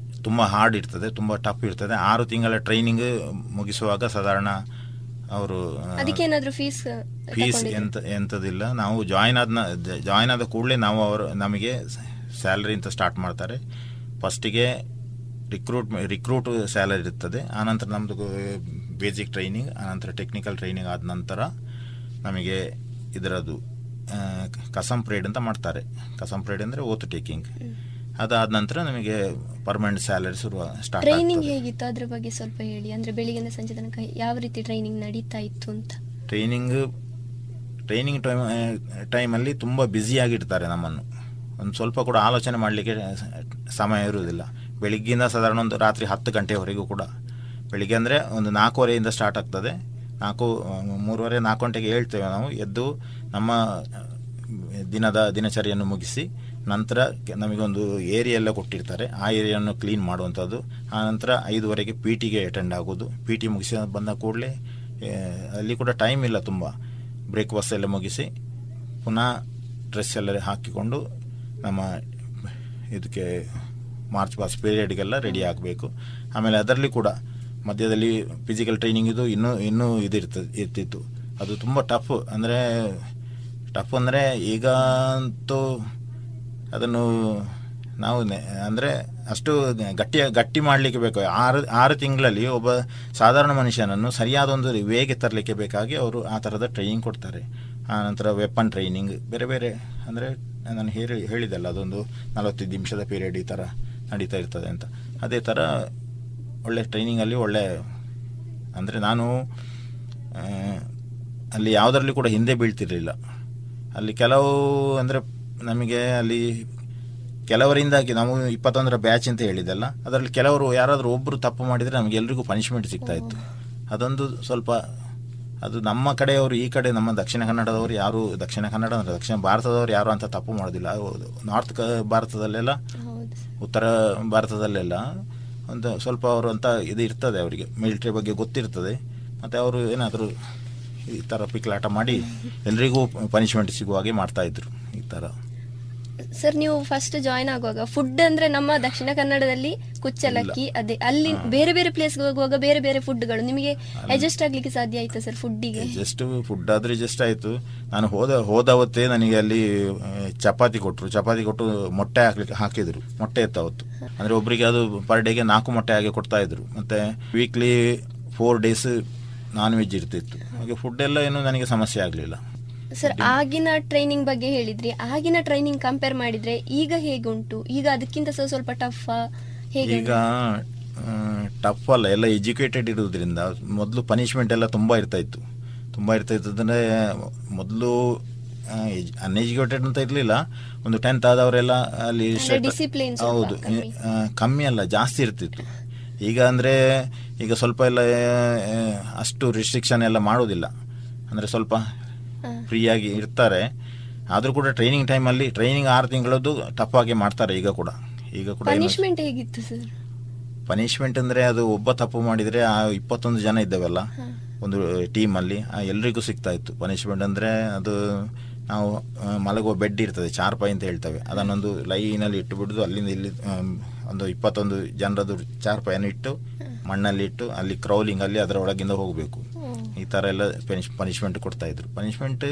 ತುಂಬ ಹಾರ್ಡ್ ಇರ್ತದೆ, ತುಂಬ ಟಫ್ ಇರ್ತದೆ. 6 ತಿಂಗಳ ಟ್ರೈನಿಂಗ್ ಮುಗಿಸುವಾಗ ಸಾಧಾರಣ ಅವರು ಅದಕ್ಕೇನಾದ್ರೂ ಫೀಸ್ ಎಂಥದಿಲ್ಲ. ನಾವು ಜಾಯಿನ್ ಆದ ಕೂಡಲೇ ನಮಗೆ ಸ್ಯಾಲರಿ ಅಂತ ಸ್ಟಾರ್ಟ್ ಮಾಡ್ತಾರೆ. ಫಸ್ಟಿಗೆ ರಿಕ್ರೂಟ್ ಸ್ಯಾಲರಿ ಇರ್ತದೆ, ಆನಂತರ ನಮ್ಮದು ಬೇಸಿಕ್ ಟ್ರೈನಿಂಗ್, ಆನಂತರ ಟೆಕ್ನಿಕಲ್ ಟ್ರೈನಿಂಗ್ ಆದ ನಂತರ ನಮಗೆ ಇದರದ್ದು ಕಸಮ್ ಪ್ರೇಡ್ ಅಂತ ಮಾಡ್ತಾರೆ. ಕಸಮ್ ಪ್ರೇಡ್ ಅಂದರೆ ಓತ್ ಟೇಕಿಂಗ್. ಅದಾದ ನಂತರ ನಮಗೆ ಪರ್ಮನೆಂಟ್ ಸ್ಯಾಲರಿ ಸ್ಟಾರ್ಟ್. ಟ್ರೈನಿಂಗ್ ಹೇಗಿತ್ತು ಅದ್ರ ಬಗ್ಗೆ ಸ್ವಲ್ಪ ಹೇಳಿ. ಅಂದ್ರೆ ಬೆಳಿಗ್ಗೆ ಸಂಜೆ ತನಕ ಯಾವ ರೀತಿ ಟ್ರೈನಿಂಗ್ ನಡೀತಾ ಇತ್ತು ಅಂತ? ಟ್ರೈನಿಂಗ್ ಟೈಮಲ್ಲಿ ತುಂಬ ಬ್ಯುಸಿಯಾಗಿರ್ತಾರೆ ನಮ್ಮನ್ನು. ಒಂದು ಸ್ವಲ್ಪ ಕೂಡ ಆಲೋಚನೆ ಮಾಡಲಿಕ್ಕೆ ಸಮಯ ಇರುವುದಿಲ್ಲ. ಬೆಳಿಗ್ಗೆಯಿಂದ ಸಾಧಾರಣ ಒಂದು ರಾತ್ರಿ 10 ಗಂಟೆವರೆಗೂ ಕೂಡ. ಬೆಳಿಗ್ಗೆ ಅಂದರೆ ಒಂದು 4:15 ಸ್ಟಾರ್ಟ್ ಆಗ್ತದೆ. 3:30-4 ಗಂಟೆಗೆ ಹೇಳ್ತೇವೆ ನಾವು. ಎದ್ದು ನಮ್ಮ ದಿನಚರಿಯನ್ನು ಮುಗಿಸಿ ನಂತರ ನಮಗೊಂದು ಏರಿಯಾ ಎಲ್ಲ ಕೊಟ್ಟಿರ್ತಾರೆ, ಆ ಏರಿಯಾವನ್ನು ಕ್ಲೀನ್ ಮಾಡುವಂಥದ್ದು. ಆನಂತರ 5:15ಗೆ PT ಅಟೆಂಡ್ ಆಗೋದು. PT ಮುಗಿಸಿ ಬಂದ ಕೂಡಲೇ ಅಲ್ಲಿ ಕೂಡ ಟೈಮ್ ಇಲ್ಲ ತುಂಬ. ಬ್ರೇಕ್ಫಾಸ್ಟ್ ಎಲ್ಲ ಮುಗಿಸಿ ಪುನಃ ಡ್ರೆಸ್ ಎಲ್ಲ ಹಾಕಿಕೊಂಡು ನಮ್ಮ ಇದಕ್ಕೆ ಮಾರ್ಚ್ ಪಾಸ್ ಪೀರಿಯಡ್ಗೆಲ್ಲ ರೆಡಿ ಆಗಬೇಕು. ಆಮೇಲೆ ಅದರಲ್ಲಿ ಕೂಡ ಮಧ್ಯದಲ್ಲಿ ಫಿಸಿಕಲ್ ಟ್ರೈನಿಂಗ್ ಇದು ಇನ್ನೂ ಇರ್ತಿತ್ತು. ಅದು ತುಂಬ ಟಫ್ ಅಂದರೆ ಈಗ ಅಂತೂ ಅದನ್ನು ನಾವು ಅಂದರೆ ಅಷ್ಟು ಗಟ್ಟಿ ಮಾಡಲಿಕ್ಕೆ ಬೇಕು. 6 ತಿಂಗಳಲ್ಲಿ ಒಬ್ಬ ಸಾಧಾರಣ ಮನುಷ್ಯನನ್ನು ಸರಿಯಾದ ಒಂದು ವೇಗೆ ತರಲಿಕ್ಕೆ ಬೇಕಾಗಿ ಅವರು ಆ ಥರದ ಟ್ರೈನಿಂಗ್ ಕೊಡ್ತಾರೆ. ಆನಂತರ ವೆಪನ್ ಟ್ರೈನಿಂಗ್ ಬೇರೆ ಬೇರೆ, ಅಂದರೆ ನಾನು ಹೇಳಿದೆಲ್ಲ ಅದೊಂದು 45 ನಿಮಿಷದ ಪೀರಿಯಡ್ ಈ ಥರ ನಡೀತಾ ಇರ್ತದೆ ಅಂತ. ಅದೇ ಥರ ಒಳ್ಳೆ ಟ್ರೈನಿಂಗಲ್ಲಿ ಒಳ್ಳೆ, ಅಂದರೆ ನಾನು ಅಲ್ಲಿ ಯಾವುದರಲ್ಲಿ ಕೂಡ ಹಿಂದೆ ಬೀಳ್ತಿರಲಿಲ್ಲ. ಅಲ್ಲಿ ಕೆಲವು ಅಂದರೆ ನಮಗೆ ಅಲ್ಲಿ ಕೆಲವರಿಂದಾಗಿ ನಾವು 21ರ ಬ್ಯಾಚ್ ಅಂತ ಹೇಳಿದೆಲ್ಲ, ಅದರಲ್ಲಿ ಕೆಲವರು ಯಾರಾದರೂ ಒಬ್ಬರು ತಪ್ಪು ಮಾಡಿದರೆ ನಮಗೆ ಎಲ್ರಿಗೂ ಪನಿಷ್ಮೆಂಟ್ ಸಿಗ್ತಾ ಇತ್ತು. ಅದೊಂದು ಸ್ವಲ್ಪ ಅದು ನಮ್ಮ ಕಡೆಯವರು, ಈ ಕಡೆ ನಮ್ಮ ದಕ್ಷಿಣ ಕನ್ನಡದವರು ಯಾರು, ದಕ್ಷಿಣ ಕನ್ನಡ ಅಂದರೆ ದಕ್ಷಿಣ ಭಾರತದವರು ಯಾರು ಅಂತ ತಪ್ಪು ಮಾಡೋದಿಲ್ಲ. ನಾರ್ತ್ ಭಾರತದಲ್ಲೆಲ್ಲ, ಉತ್ತರ ಭಾರತದಲ್ಲೆಲ್ಲ ಒಂದು ಸ್ವಲ್ಪ ಅವರು ಅಂತ ಇದು ಇರ್ತದೆ, ಅವರಿಗೆ ಮಿಲಿಟರಿ ಬಗ್ಗೆ ಗೊತ್ತಿರ್ತದೆ. ಮತ್ತು ಅವರು ಏನಾದರೂ ಈ ಥರ ಪಿಕ್ಲಾಟ ಮಾಡಿ ಎಲ್ರಿಗೂ ಪನಿಷ್ಮೆಂಟ್ ಸಿಗುವ ಹಾಗೆ ಮಾಡ್ತಾಯಿದ್ರು ಈ ಥರ. ಸರ್, ನೀವು ಫಸ್ಟ್ ಜಾಯ್ನ್ ಆಗುವಾಗ ಫುಡ್ ಅಂದ್ರೆ ನಮ್ಮ ದಕ್ಷಿಣ ಕನ್ನಡದಲ್ಲಿ ಕುಚ್ಚಲಕ್ಕಿ, ಅದೇ ಅಲ್ಲಿ ಬೇರೆ ಬೇರೆ ಪ್ಲೇಸ್ಗೆ ಹೋಗುವಾಗ ಬೇರೆ ಬೇರೆ ಫುಡ್ಗಳು ನಿಮಗೆ ಅಡ್ಜಸ್ಟ್ ಆಗ್ಲಿಕ್ಕೆ ಸಾಧ್ಯ ಆಯ್ತಾ ಸರ್? ಫುಡ್ಡಿಗೆ ಫುಡ್ ಆದ್ರೆ ಅಡ್ಜಸ್ಟ್ ಆಯ್ತು. ನಾನು ಹೋದವತ್ತೇ ನನಗೆ ಅಲ್ಲಿ ಚಪಾತಿ ಕೊಟ್ಟು ಮೊಟ್ಟೆ ಹಾಕಿದ್ರು. ಮೊಟ್ಟೆ ಇತ್ತು ಅವತ್ತು. ಅಂದ್ರೆ ಒಬ್ಬರಿಗೆ ಅದು ಪರ್ ಡೇಗೆ 4 ಮೊಟ್ಟೆ ಹಾಗೆ ಕೊಡ್ತಾ ಇದ್ರು. ಮತ್ತೆ ವೀಕ್ಲಿ 4 ಡೇಸ್ ನಾನ್ ವೆಜ್ ಇರ್ತಿತ್ತು. ಹಾಗೆ ಫುಡ್ ಎಲ್ಲ ಏನು ನನಗೆ ಸಮಸ್ಯೆ ಆಗಲಿಲ್ಲ. ಸರ್, ಆಗಿನ ಟ್ರೈನಿಂಗ್ ಬಗ್ಗೆ ಹೇಳಿದ್ರಿ. ಆಗಿನ ಟ್ರೈನಿಂಗ್ ಕಂಪೇರ್ ಮಾಡಿದ್ರೆ ಈಗ ಹೇಗುಂಟು? ಈಗ ಅದಕ್ಕಿಂತ ಸ್ವಲ್ಪ ಟಫ್? ಈಗ ಟಫ್ ಅಲ್ಲ, ಎಲ್ಲ ಎಜುಕೇಟೆಡ್ ಇರೋದ್ರಿಂದ. ಮೊದಲು ಪನಿಷ್ಮೆಂಟ್ ಎಲ್ಲ ತುಂಬ ಇರ್ತಾ ಇತ್ತು ಅಂದರೆ ಮೊದಲು ಅನ್ಎಜುಕೇಟೆಡ್ ಅಂತ ಇರಲಿಲ್ಲ. ಒಂದು 10th ಆದವರೆಲ್ಲ ಅಲ್ಲಿ ಹೌದು, ಕಮ್ಮಿ ಅಲ್ಲ, ಜಾಸ್ತಿ ಇರ್ತಿತ್ತು. ಈಗ ಅಂದರೆ ಈಗ ಸ್ವಲ್ಪ ಎಲ್ಲ ಅಷ್ಟು ರಿಸ್ಟ್ರಿಕ್ಷನ್ ಎಲ್ಲ ಮಾಡೋದಿಲ್ಲ, ಅಂದರೆ ಸ್ವಲ್ಪ ಫ್ರೀಯಾಗಿ ಇರ್ತಾರೆ. ಆದರೂ ಕೂಡ ಟ್ರೈನಿಂಗ್ ಟೈಮಲ್ಲಿ 6 ತಿಂಗಳದ್ದು ಟಫ್ ಆಗಿ ಮಾಡ್ತಾರೆ. ಈಗ ಕೂಡ ಪನಿಷ್ಮೆಂಟ್ ಹೇಗಿತ್ತು ಸರ್? ಪನಿಷ್ಮೆಂಟ್ ಅಂದರೆ ಅದು ಒಬ್ಬ ತಪ್ಪು ಮಾಡಿದರೆ ಆ 21 ಜನ ಇದ್ದೇವಲ್ಲ ಒಂದು ಟೀಮಲ್ಲಿ, ಎಲ್ರಿಗೂ ಸಿಗ್ತಾ ಇತ್ತು ಪನಿಷ್ಮೆಂಟ್. ಅಂದರೆ ಅದು ನಾವು ಮಲಗುವ ಬೆಡ್ ಇರ್ತದೆ, ಚಾರ್ಪಾಯಿ ಅಂತ ಹೇಳ್ತೇವೆ, ಅದನ್ನೊಂದು ಲೈನಲ್ಲಿ ಇಟ್ಟು ಬಿಡೋದು. ಅಲ್ಲಿಂದ ಇಲ್ಲಿ ಒಂದು 21 ಜನರದ್ದು ಚಾರ್ಪಾಯನ್ನು ಇಟ್ಟು ಮಣ್ಣಲ್ಲಿ ಇಟ್ಟು ಅಲ್ಲಿ ಕ್ರೌಲಿಂಗ್ ಅಲ್ಲಿ ಅದರ ಒಳಗಿಂದ ಹೋಗಬೇಕು. ಈ ಥರ ಎಲ್ಲ ಪನಿಷ್ಮೆಂಟ್ ಕೊಡ್ತಾ ಇದ್ರು. ಪನಿಷ್ಮೆಂಟ್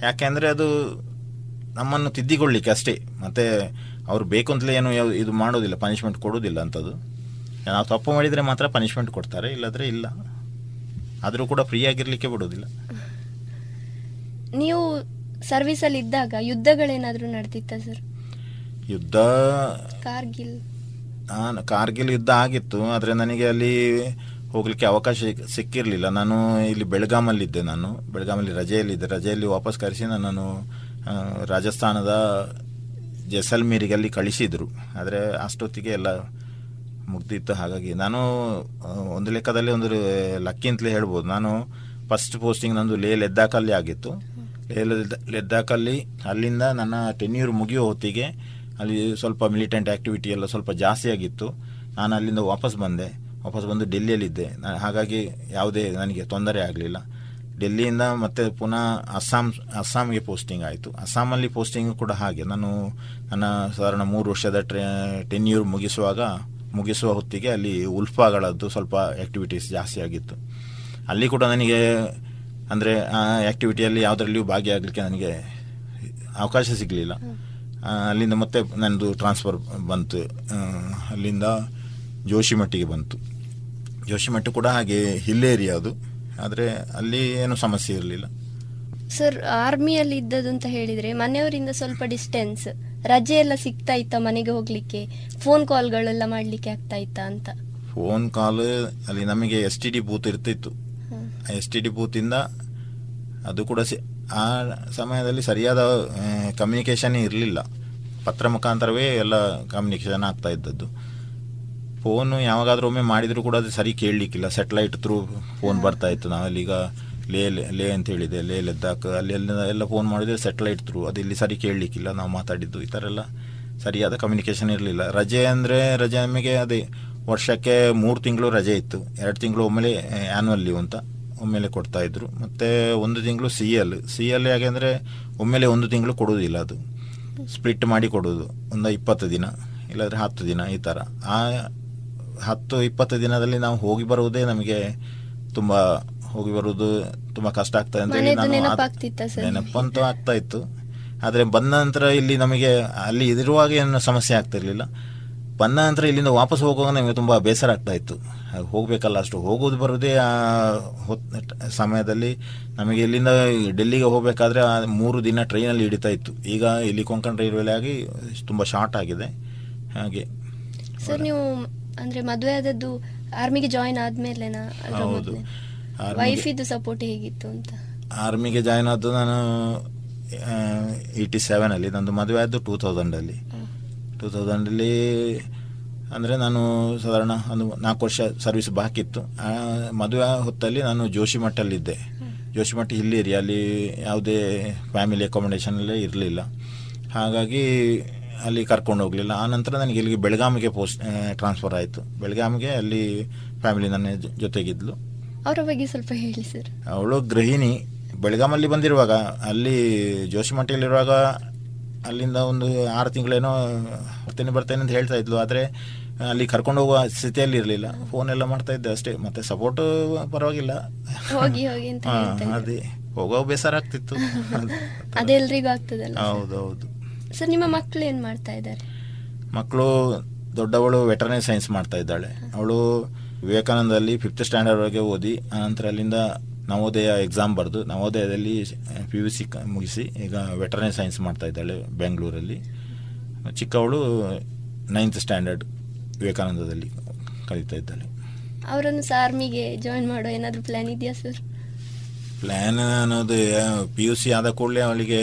ಯಾಕೆ ಅಂದರೆ ಅದು ನಮ್ಮನ್ನು ತಿದ್ದಿಕೊಳ್ಳಿಕ್ಕೆ ಅಷ್ಟೇ. ಮತ್ತು ಅವರು ಬೇಕು ಅಂತಲೇ ಏನು ಇದು ಮಾಡೋದಿಲ್ಲ, ಪನಿಷ್ಮೆಂಟ್ ಕೊಡೋದಿಲ್ಲ ಅಂಥದ್ದು. ನಾವು ತಪ್ಪು ಮಾಡಿದರೆ ಮಾತ್ರ ಪನಿಷ್ಮೆಂಟ್ ಕೊಡ್ತಾರೆ, ಇಲ್ಲದ್ರೆ ಇಲ್ಲ. ಆದರೂ ಕೂಡ ಫ್ರೀ ಆಗಿರಲಿಕ್ಕೆ ಬಿಡೋದಿಲ್ಲ. ನೀವು ಸರ್ವಿಸಲ್ಲಿ ಇದ್ದಾಗ ಯುದ್ಧಗಳೇನಾದರೂ ನಡೆದಿತ್ತ ಸರ್? ಯುದ್ಧ ಕಾರ್ಗಿಲ್ ಯುದ್ಧ ಆಗಿತ್ತು, ಆದರೆ ನನಗೆ ಅಲ್ಲಿ ಹೋಗಲಿಕ್ಕೆ ಅವಕಾಶ ಸಿಕ್ಕಿರಲಿಲ್ಲ. ನಾನು ಇಲ್ಲಿ ಬೆಳಗಾಮಲ್ಲಿದ್ದೆ. ನಾನು ಬೆಳಗಾಮಲ್ಲಿ ರಜೆಯಲ್ಲಿ ವಾಪಸ್ ಕರೆಸಿ ನನ್ನನ್ನು ರಾಜಸ್ಥಾನದ ಜೈಸಲ್ಮೇರಿಗೆ ಅಲ್ಲಿ ಕಳಿಸಿದರು. ಆದರೆ ಅಷ್ಟೊತ್ತಿಗೆ ಎಲ್ಲ ಮುಗ್ದಿತ್ತು. ಹಾಗಾಗಿ ನಾನು ಒಂದು ಲೆಕ್ಕದಲ್ಲಿ ಒಂದು ಲಕ್ಕಿ ಅಂತಲೇ ಹೇಳ್ಬೋದು. ನಾನು ಫಸ್ಟ್ ಪೋಸ್ಟಿಂಗ್ ನಂದು ಲೇ ಲದ್ದಾಖಲ್ಲಿ ಆಗಿತ್ತು. ಲದ್ದಾಖಲ್ಲಿ ಅಲ್ಲಿಂದ ನನ್ನ ಟೆನ್ಯೂರ್ ಮುಗಿಯೋ ಹೊತ್ತಿಗೆ ಅಲ್ಲಿ ಸ್ವಲ್ಪ ಮಿಲಿಟೆಂಟ್ ಆ್ಯಕ್ಟಿವಿಟಿ ಎಲ್ಲ ಸ್ವಲ್ಪ ಜಾಸ್ತಿ ಆಗಿತ್ತು. ನಾನು ಅಲ್ಲಿಂದ ವಾಪಸ್ ಬಂದು ಡೆಲ್ಲಿಯಲ್ಲಿದ್ದೆ. ಹಾಗಾಗಿ ಯಾವುದೇ ನನಗೆ ತೊಂದರೆ ಆಗಲಿಲ್ಲ. ಡೆಲ್ಲಿಯಿಂದ ಮತ್ತೆ ಪುನಃ ಅಸ್ಸಾಂಗೆ ಪೋಸ್ಟಿಂಗ್ ಆಯಿತು. ಅಸ್ಸಾಮಲ್ಲಿ ಪೋಸ್ಟಿಂಗ್ ಕೂಡ ಹಾಗೆ. ನಾನು ನನ್ನ ಸಾಧಾರಣ 3 ವರ್ಷದ ಟೆನ್ಯೂರ್ ಮುಗಿಸುವ ಹೊತ್ತಿಗೆ ಅಲ್ಲಿ ಉಲ್ಫಾಗಳದ್ದು ಸ್ವಲ್ಪ ಆ್ಯಕ್ಟಿವಿಟೀಸ್ ಜಾಸ್ತಿ ಆಗಿತ್ತು. ಅಲ್ಲಿ ಕೂಡ ನನಗೆ ಅಂದರೆ ಆ ಆ್ಯಕ್ಟಿವಿಟಿಯಲ್ಲಿ ಯಾವುದರಲ್ಲಿಯೂ ಭಾಗಿಯಾಗಲಿಕ್ಕೆ ನನಗೆ ಅವಕಾಶ ಸಿಗಲಿಲ್ಲ. ಅಲ್ಲಿಂದ ಮತ್ತೆ ನನ್ನದು ಟ್ರಾನ್ಸ್ಫರ್ ಬಂತು. ಅಲ್ಲಿಂದ ಜೋಶಿಮಟ್ಟಿಗೆ ಬಂತು. ಜೋಶಿಮಠ ಕೂಡ ಹಾಗೆ ಹಿಲ್ ಏರಿಯಾ ಅದು, ಆದರೆ ಅಲ್ಲಿ ಏನು ಸಮಸ್ಯೆ ಇರಲಿಲ್ಲ. ಸರ್, ಆರ್ಮಿಯಲ್ಲಿ ಇದ್ದದ್ದು ಅಂತ ಹೇಳಿದ್ರೆ ಮನೆಯವರಿಂದ ಸ್ವಲ್ಪ ಡಿಸ್ಟೆನ್ಸ್, ರಜೆ ಎಲ್ಲ ಸಿಗ್ತಾ ಇತ್ತಾ ಮನೆಗೆ ಹೋಗ್ಲಿಕ್ಕೆ? ಫೋನ್ ಕಾಲ್ಗಳೆಲ್ಲ ಮಾಡ್ಲಿಕ್ಕೆ ಆಗ್ತಾ ಇತ್ತಾ ಅಂತ? ಫೋನ್ ಕಾಲ್ ಅಲ್ಲಿ ನಮಗೆ STD ಬೂತ್ ಇರ್ತಿತ್ತು. STD ಬೂತಿಂದ ಅದು ಕೂಡ ಆ ಸಮಯದಲ್ಲಿ ಸರಿಯಾದ ಕಮ್ಯುನಿಕೇಷನ್ ಇರಲಿಲ್ಲ. ಪತ್ರ ಮುಖಾಂತರವೇ ಎಲ್ಲ ಕಮ್ಯುನಿಕೇಷನ್ ಆಗ್ತಾ ಇದ್ದದ್ದು. ಫೋನು ಯಾವಾಗಾದ್ರೂ ಒಮ್ಮೆ ಮಾಡಿದರೂ ಕೂಡ ಅದು ಸರಿ ಕೇಳಲಿಕ್ಕಿಲ್ಲ. ಸ್ಯಾಟಲೈಟ್ ಥ್ರೂ ಫೋನ್ ಬರ್ತಾ ಇತ್ತು. ನಾವಲ್ಲೀಗ ಲೇ ಅಂತ ಹೇಳಿದೆ, ಲೇ ಲದ್ದಾಖ್ ಅಲ್ಲಿ ಎಲ್ಲ ಫೋನ್ ಮಾಡಿದರೆ ಸ್ಯಾಟಲೈಟ್ ಥ್ರೂ, ಅದು ಇಲ್ಲಿ ಸರಿ ಕೇಳಲಿಕ್ಕಿಲ್ಲ ನಾವು ಮಾತಾಡಿದ್ದು. ಈ ಥರ ಎಲ್ಲ ಸರಿಯಾದ ಕಮ್ಯುನಿಕೇಷನ್ ಇರಲಿಲ್ಲ. ರಜೆ ನಮಗೆ ಅದೇ ವರ್ಷಕ್ಕೆ 3 ತಿಂಗಳು ರಜೆ ಇತ್ತು. 2 ತಿಂಗಳು ಒಮ್ಮೆಲೆ ಆ್ಯನ್ಯುವಲ್ ಲೀವ್ ಅಂತ ಒಮ್ಮೆಲೆ ಕೊಡ್ತಾಯಿದ್ರು. ಮತ್ತು 1 ತಿಂಗಳು CL ಹೇಗೆ ಅಂದರೆ ಒಮ್ಮೆಲೆ 1 ತಿಂಗಳು ಕೊಡೋದಿಲ್ಲ, ಅದು ಸ್ಪ್ಲಿಟ್ ಮಾಡಿ ಕೊಡೋದು. ಒಂದು 20 ದಿನ ಇಲ್ಲಾಂದರೆ 10 ದಿನ ಈ ಥರ. ಆ 10-20 ದಿನದಲ್ಲಿ ನಾವು ಹೋಗಿ ಬರುವುದೇ ನಮಗೆ ಹೋಗಿ ಬರುವುದು ತುಂಬ ಕಷ್ಟ ಆಗ್ತದೆ ಅಂತೇಳಿ ನೆನಪಂತೂ ಆಗ್ತಾ ಇತ್ತು. ಆದರೆ ಬಂದ ನಂತರ ಇಲ್ಲಿ ನಮಗೆ ಅಲ್ಲಿ ಇರುವಾಗ ಏನು ಸಮಸ್ಯೆ ಆಗ್ತಿರ್ಲಿಲ್ಲ. ಬಂದ ನಂತರ ಇಲ್ಲಿಂದ ವಾಪಸ್ ಹೋಗುವಾಗ ನಮಗೆ ತುಂಬ ಬೇಸರ ಆಗ್ತಾ ಇತ್ತು. ಹೋಗಬೇಕಲ್ಲ, ಅಷ್ಟು ಹೋಗೋದು ಬರೋದೇ ಆ ಸಮಯದಲ್ಲಿ ನಮಗೆ ಇಲ್ಲಿಂದ ಡೆಲ್ಲಿಗೆ ಹೋಗಬೇಕಾದ್ರೆ 3 ದಿನ ಟ್ರೈನಲ್ಲಿ ಹಿಡಿತಾ ಇತ್ತು. ಈಗ ಇಲ್ಲಿ ಕೊಂಕಣ್ ರೈಲ್ವೆ ಆಗಿ ತುಂಬ ಶಾರ್ಟ್ ಆಗಿದೆ. ಹಾಗೆ ಸರ್, ನೀವು ಅಂದ್ರೆ ಮದುವೆ ಆದದ್ದು ಆರ್ಮಿಗೆ ಜಾಯಿನ್ ಆದ್ಮೇಲೆನಾ? ಹೌದು. ವೈಫಿದು ಸಪೋರ್ಟ್ ಹೇಗಿತ್ತು ಅಂತ? ಆರ್ಮಿಗೆ ಜಾಯಿನ್ ಆದ್ದು ನಾನು 87 ಅಲ್ಲಿ. ನಂದು ಮದುವೆ ಆದ್ದು 2000 ಅಲ್ಲಿ. ಅಂದರೆ ನಾನು ಸಾಧಾರಣ ಒಂದು 4 ವರ್ಷ ಸರ್ವಿಸ್ ಬಾಕಿ ಇತ್ತು. ಮದುವೆ ಹೊತ್ತಲ್ಲಿ ನಾನು ಜೋಶಿಮಠಲ್ಲಿದ್ದೆ. ಜೋಶಿಮಠ ಹಿಲ್ ಏರಿಯಾ, ಅಲ್ಲಿ ಯಾವುದೇ ಫ್ಯಾಮಿಲಿ ಅಕಾಮಿಡೇಷನಲ್ಲೇ ಇರಲಿಲ್ಲ. ಹಾಗಾಗಿ ಅಲ್ಲಿ ಕರ್ಕೊಂಡು ಹೋಗಲಿಲ್ಲ. ಆನಂತರ ನನಗೆ ಇಲ್ಲಿಗೆ ಬೆಳಗಾಮಿಗೆ ಟ್ರಾನ್ಸ್ಫರ್ ಆಯಿತು. ಬೆಳಗಾಮಿಗೆ ಅಲ್ಲಿ ಫ್ಯಾಮಿಲಿ ನನ್ನ ಜೊತೆಗಿದ್ಲು. ಅವರ ಬಗ್ಗೆ ಸ್ವಲ್ಪ ಹೇಳಿ ಸರ್. ಅವಳು ಗೃಹಿಣಿ. ಬೆಳಗಾಮಲ್ಲಿ ಬಂದಿರುವಾಗ, ಅಲ್ಲಿ ಜೋಶಿಮಠಿಯಲ್ಲಿರುವಾಗ ಅಲ್ಲಿಂದ ಒಂದು 6 ತಿಂಗಳೇನೋ ಬರ್ತೇನೆ ಅಂತ ಹೇಳ್ತಾ ಇದ್ಲು. ಆದರೆ ಅಲ್ಲಿ ಕರ್ಕೊಂಡು ಹೋಗುವ ಸ್ಥಿತಿಯಲ್ಲಿ ಇರಲಿಲ್ಲ. ಫೋನ್ ಎಲ್ಲ ಮಾಡ್ತಾ ಇದ್ದೆ ಅಷ್ಟೇ. ಮತ್ತೆ ಸಪೋರ್ಟ್ ಪರವಾಗಿಲ್ಲ, ಅದೇ ಹೋಗೋ ಬೇಸರ ಆಗ್ತಿತ್ತು. ಅದೆಲ್ಲರಿಗೂ ಆಗ್ತದಲ್ಲ. ಹೌದೌದು. ಸರ್, ನಿಮ್ಮ ಮಕ್ಕಳು ಏನು ಮಾಡ್ತಾ ಇದ್ದಾರೆ? ಮಕ್ಕಳು ದೊಡ್ಡವಳು ವೆಟರ್ನರಿ ಸೈನ್ಸ್ ಮಾಡ್ತಾ ಇದ್ದಾಳೆ. ಅವಳು ವಿವೇಕಾನಂದದಲ್ಲಿ 5th ಸ್ಟ್ಯಾಂಡರ್ಡ್ ವರೆಗೆ ಓದಿ ಆನಂತರ ಅಲ್ಲಿಂದ ನವೋದಯ ಎಕ್ಸಾಮ್ ಬರೆದು ನವೋದಯದಲ್ಲಿ PUC ಮುಗಿಸಿ ಈಗ ವೆಟರ್ನರಿ ಸೈನ್ಸ್ ಮಾಡ್ತಾ ಇದ್ದಾಳೆ ಬೆಂಗಳೂರಲ್ಲಿ. ಚಿಕ್ಕವಳು 9th ಸ್ಟ್ಯಾಂಡರ್ಡ್ ವಿವೇಕಾನಂದದಲ್ಲಿ ಕಲಿತಾ ಇದ್ದಾಳೆ. ಅವರನ್ನು ಆರ್ಮಿಗೆ ಜಾಯಿನ್ ಮಾಡೋ ಏನಾದರೂ ಪ್ಲಾನ್ ಇದೆಯಾ ಸರ್? ಪ್ಲ್ಯಾನ್ ಅನ್ನೋದು PUC ಆದ ಕೂಡಲೇ ಅವಳಿಗೆ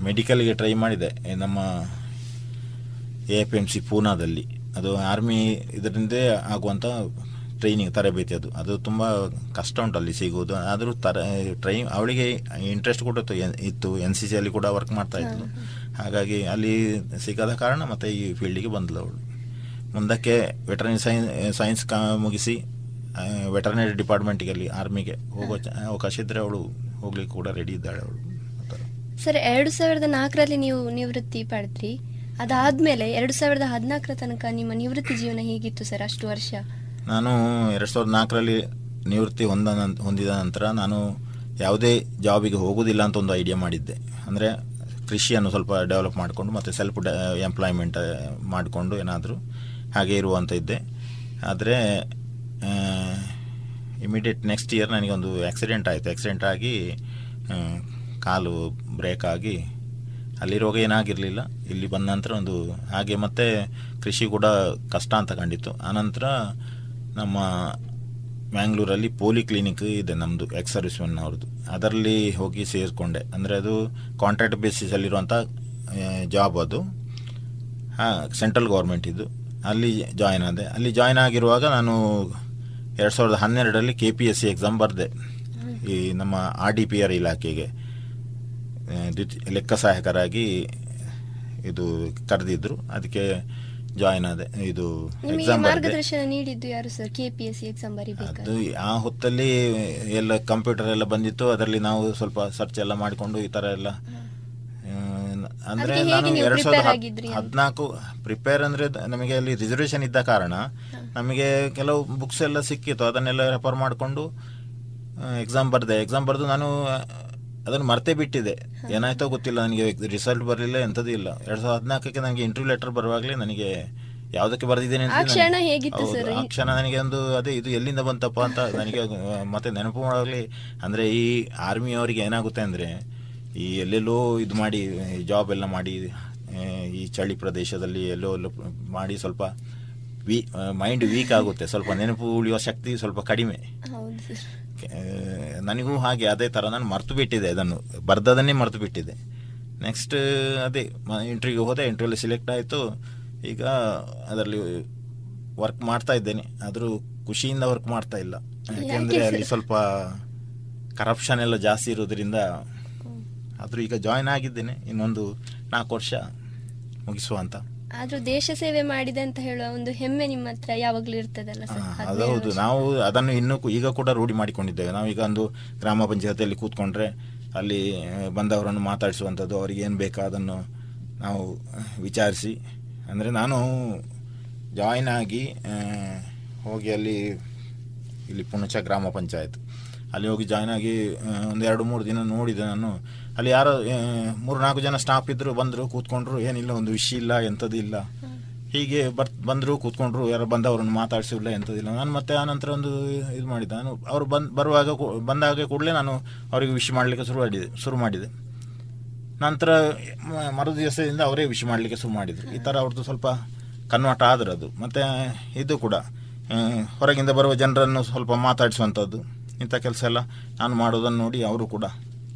ಮೆಡಿಕಲ್ಗೆ ಟ್ರೈ ಮಾಡಿದೆ ನಮ್ಮ AFMC ಪೂನಾದಲ್ಲಿ. ಅದು ಆರ್ಮಿ ಇದರಿಂದ ಆಗುವಂಥ ಟ್ರೈನಿಂಗ್ ತರಬೇತಿ. ಅದು ತುಂಬ ಕಷ್ಟ ಉಂಟು ಅಲ್ಲಿ ಸಿಗೋದು. ಆದರೂ ಅವಳಿಗೆ ಇಂಟ್ರೆಸ್ಟ್ ಕೂಡ ಇತ್ತು. NCC ಅಲ್ಲಿ ಕೂಡ ವರ್ಕ್ ಮಾಡ್ತಾ ಇದ್ಲು. ಹಾಗಾಗಿ ಅಲ್ಲಿ ಸಿಗದ ಕಾರಣ ಮತ್ತೆ ಈ ಫೀಲ್ಡಿಗೆ ಬಂದಳು ಅವಳು. ಮುಂದಕ್ಕೆ ವೆಟರ್ನರಿ ಸೈನ್ಸ್ ಮುಗಿಸಿ ವೆಟರ್ನರಿ ಡಿಪಾರ್ಟ್ಮೆಂಟಿಗೆ ಅಲ್ಲಿ ಆರ್ಮಿಗೆ ಹೋಗೋ ಅವಕಾಶ ಇದ್ದರೆ ಅವಳು ಹೋಗ್ಲಿಕ್ಕೆ ಕೂಡ ರೆಡಿ ಇದ್ದಾಳೆ ಅವಳು. ಸರ್, 2004ರಲ್ಲಿ ನೀವು ನಿವೃತ್ತಿ ಪಡೆದ್ರಿ. ಅದಾದ್ಮೇಲೆ 2014 ತನಕ ನಿಮ್ಮ ನಿವೃತ್ತಿ ಜೀವನ ಹೇಗಿತ್ತು ಸರ್? ಅಷ್ಟು ವರ್ಷ ನಾನು 2004ರಲ್ಲಿ ನಿವೃತ್ತಿ ಹೊಂದಿದ ನಂತರ ನಾನು ಯಾವುದೇ ಜಾಬಿಗೆ ಹೋಗೋದಿಲ್ಲ ಅಂತ ಒಂದು ಐಡಿಯಾ ಮಾಡಿದ್ದೆ. ಅಂದರೆ ಕೃಷಿಯನ್ನು ಸ್ವಲ್ಪ ಡೆವಲಪ್ ಮಾಡಿಕೊಂಡು ಮತ್ತು ಸೆಲ್ಫ್ ಎಂಪ್ಲಾಯ್ಮೆಂಟ್ ಮಾಡಿಕೊಂಡು ಏನಾದರೂ ಹಾಗೆ ಇರುವಂತ ಇದ್ದೆ. ಆದರೆ ಇಮಿಡಿಯೇಟ್ ನೆಕ್ಸ್ಟ್ ಇಯರ್ ನನಗೊಂದು ಆಕ್ಸಿಡೆಂಟ್ ಆಯಿತು. ಆಕ್ಸಿಡೆಂಟ್ ಆಗಿ ಕಾಲು ಬ್ರೇಕ್ ಆಗಿ ಅಲ್ಲಿರುವಾಗ ಏನಾಗಿರಲಿಲ್ಲ. ಇಲ್ಲಿ ಬಂದ ನಂತರ ಒಂದು ಹಾಗೆ ಮತ್ತೆ ಕೃಷಿ ಕೂಡ ಕಷ್ಟ ಅಂತ ಕಂಡಿತ್ತು. ಆನಂತರ ನಮ್ಮ ಮ್ಯಾಂಗ್ಳೂರಲ್ಲಿ ಪೋಲಿ ಕ್ಲಿನಿಕ್ ಇದೆ ನಮ್ಮದು, ಎಕ್ಸ್ ಸರ್ವಿಸ್ಮೆನ್ ಅವ್ರದ್ದು. ಅದರಲ್ಲಿ ಹೋಗಿ ಸೇರಿಕೊಂಡೆ. ಅಂದರೆ ಅದು ಕಾಂಟ್ರಾಕ್ಟ್ ಬೇಸಿಸಲ್ಲಿರುವಂಥ ಜಾಬ್. ಅದು ಸೆಂಟ್ರಲ್ ಗೌರ್ಮೆಂಟ್ ಇದು. ಅಲ್ಲಿ ಜಾಯ್ನ್ ಆದೆ. ಅಲ್ಲಿ ಜಾಯ್ನ್ ಆಗಿರುವಾಗ ನಾನು 2012ರಲ್ಲಿ KPSC ಎಕ್ಸಾಮ್ ಬರೆದೆ. ಈ ನಮ್ಮ RDPR ಇಲಾಖೆಗೆ ಲೆಕ್ಕ ಸಹಾಯಕರಾಗಿ ಇದು ಕರೆದಿದ್ದರು. ಅದಕ್ಕೆ ಜಾಯಿನ್ ಆದೆ. ಇದು ನಿಮಗೆ ಎಕ್ಸಾಮ್ ಮಾರ್ಗದರ್ಶನ ನೀಡಿದ್ದು ಯಾರು ಸರ್? KPSC ಎಕ್ಸಾಮ್ ಬರೀಬೇಕಾದ್ರೆ ಅದು ಆ ಹೊತ್ತಲ್ಲಿ ಎಲ್ಲ ಕಂಪ್ಯೂಟರ್ ಎಲ್ಲ ಬಂದಿತ್ತು, ಅದರಲ್ಲಿ ನಾವು ಸ್ವಲ್ಪ ಸರ್ಚ್ ಎಲ್ಲ ಮಾಡಿಕೊಂಡು ಈ ತರ ಎಲ್ಲ ಅಂದ್ರೆ ನಾನು 2014 ಪ್ರಿಪೇರ್ ಅಂದ್ರೆ ನಮಗೆ ಅಲ್ಲಿ ರಿಸರ್ವೇಶನ್ ಇದ್ದ ಕಾರಣ ನಮಗೆ ಕೆಲವು ಬುಕ್ಸ್ ಎಲ್ಲ ಸಿಕ್ಕಿತ್ತು, ಅದನ್ನೆಲ್ಲ ರೆಫರ್ ಮಾಡಿಕೊಂಡು ಎಕ್ಸಾಮ್ ಬರೆದು ನಾನು ಅದನ್ನು ಮರ್ತೇ ಬಿಟ್ಟಿದ್ದೆ. ಏನಾಯ್ತೋ ಗೊತ್ತಿಲ್ಲ, ನನಗೆ ರಿಸಲ್ಟ್ ಬರಲಿಲ್ಲ, ಎಂಥದ್ದು ಇಲ್ಲ. 2014ಕ್ಕೆ ನನಗೆ ಇಂಟರ್ವ್ಯೂ ಲೆಟರ್ ಬರುವಾಗಲೇ ನನಗೆ ಯಾವುದಕ್ಕೆ ಬರೆದಿದ್ದೇನೆ ಆ ಕ್ಷಣ ನನಗೆ ಒಂದು ಅದೇ ಇದು ಎಲ್ಲಿಂದ ಬಂತಪ್ಪ ಅಂತ ನನಗೆ ಮತ್ತೆ ನೆನಪು ಮಾಡೋಗ್ಲಿ. ಅಂದರೆ ಈ ಆರ್ಮಿಯವರಿಗೆ ಏನಾಗುತ್ತೆ ಅಂದರೆ ಈ ಎಲ್ಲೆಲ್ಲೋ ಇದು ಮಾಡಿ ಜಾಬ್ ಎಲ್ಲ ಮಾಡಿ ಈ ಚಳಿ ಪ್ರದೇಶದಲ್ಲಿ ಎಲ್ಲೋ ಮಾಡಿ ಸ್ವಲ್ಪ ಮೈಂಡ್ ವೀಕ್ ಆಗುತ್ತೆ, ಸ್ವಲ್ಪ ನೆನಪು ಉಳಿಯುವ ಶಕ್ತಿ ಸ್ವಲ್ಪ ಕಡಿಮೆ. ನನಗೂ ಹಾಗೆ ಅದೇ ಥರ ನಾನು ಮರ್ತು ಬಿಟ್ಟಿದ್ದೆ, ಅದನ್ನು ಬರ್ದದನ್ನೇ ಮರ್ತು ಬಿಟ್ಟಿದ್ದೆ. ನೆಕ್ಸ್ಟ್ ಅದೇ ಇಂಟರ್ವ್ಯೂಗೆ ಹೋದೆ, ಇಂಟರ್ವ್ಯೂಲಿ ಸೆಲೆಕ್ಟ್ ಆಯಿತು. ಈಗ ಅದರಲ್ಲಿ ವರ್ಕ್ ಮಾಡ್ತಾ ಇದ್ದೇನೆ, ಆದರೂ ಖುಷಿಯಿಂದ ವರ್ಕ್ ಮಾಡ್ತಾ ಇಲ್ಲ. ಯಾಕೆಂದರೆ ಅಲ್ಲಿ ಸ್ವಲ್ಪ ಕರಪ್ಷನ್ ಎಲ್ಲ ಜಾಸ್ತಿ ಇರೋದ್ರಿಂದ. ಆದರೂ ಈಗ ಜಾಯಿನ್ ಆಗಿದ್ದೇನೆ, ಇನ್ನೊಂದು 4 ವರ್ಷ ಮುಗಿಸುವ ಅಂತ. ಆದ್ರೂ ದೇಶ ಸೇವೆ ಮಾಡಿದೆ ಅಂತ ಹೇಳುವ ಒಂದು ಹೆಮ್ಮೆ ನಿಮ್ಮ ಹತ್ರ ಯಾವಾಗಲೂ ಇರ್ತದಲ್ಲ ಸರ್? ಹೌದು, ನಾವು ಅದನ್ನು ಇನ್ನೂ ಈಗ ಕೂಡ ರೂಢಿ ಮಾಡಿಕೊಂಡಿದ್ದೇವೆ. ನಾವೀಗ ಒಂದು ಗ್ರಾಮ ಪಂಚಾಯತಿಯಲ್ಲಿ ಕೂತ್ಕೊಂಡ್ರೆ ಅಲ್ಲಿ ಬಂದವರನ್ನು ಮಾತಾಡಿಸುವಂಥದ್ದು, ಅವರಿಗೆ ಏನು ಬೇಕಾ ಅದನ್ನು ನಾವು ವಿಚಾರಿಸಿ. ಅಂದರೆ ನಾನು ಜಾಯಿನ್ ಆಗಿ ಹೋಗಿ ಇಲ್ಲಿ ಪುಣಚ ಗ್ರಾಮ ಪಂಚಾಯತ್ ಅಲ್ಲಿ ಹೋಗಿ ಜಾಯ್ನ್ ಆಗಿ ಒಂದು 2-3 ದಿನ ನೋಡಿದೆ ನಾನು. ಅಲ್ಲಿ ಯಾರೋ 3-4 ಜನ ಸ್ಟಾಫ್ ಇದ್ದರು, ಬಂದರು ಕೂತ್ಕೊಂಡ್ರು, ಏನಿಲ್ಲ ಒಂದು ವಿಷಯ ಇಲ್ಲ, ಎಂಥದ್ದು ಇಲ್ಲ, ಹೀಗೆ ಬಂದರು ಕೂತ್ಕೊಂಡ್ರು, ಯಾರೋ ಬಂದವರನ್ನು ಮಾತಾಡಿಸಿಲ್ಲ, ಎಂಥದ್ದಿಲ್ಲ. ನಾನು ಮತ್ತೆ ಆನಂತರ ಒಂದು ಇದು ಮಾಡಿದ್ದೆ, ನಾನು ಅವರು ಬಂದಾಗ ಕೂಡಲೇ ನಾನು ಅವರಿಗೆ ವಿಶ್ ಮಾಡಲಿಕ್ಕೆ ಶುರು ಮಾಡಿದೆ. ನಂತರ ಮರು ದಿವಸದಿಂದ ಅವರೇ ವಿಶ್ ಮಾಡಲಿಕ್ಕೆ ಶುರು ಮಾಡಿದರು. ಈ ಥರ ಅವ್ರದ್ದು ಸ್ವಲ್ಪ ಕನ್ವರ್ಟ್ ಆದ್ರೆ ಅದು. ಮತ್ತು ಇದು ಕೂಡ ಹೊರಗಿಂದ ಬರುವ ಜನರನ್ನು ಸ್ವಲ್ಪ ಮಾತಾಡಿಸುವಂಥದ್ದು, ಇಂಥ ಕೆಲಸ ಎಲ್ಲ ನಾನು ಮಾಡೋದನ್ನು ನೋಡಿ ಅವರು ಕೂಡ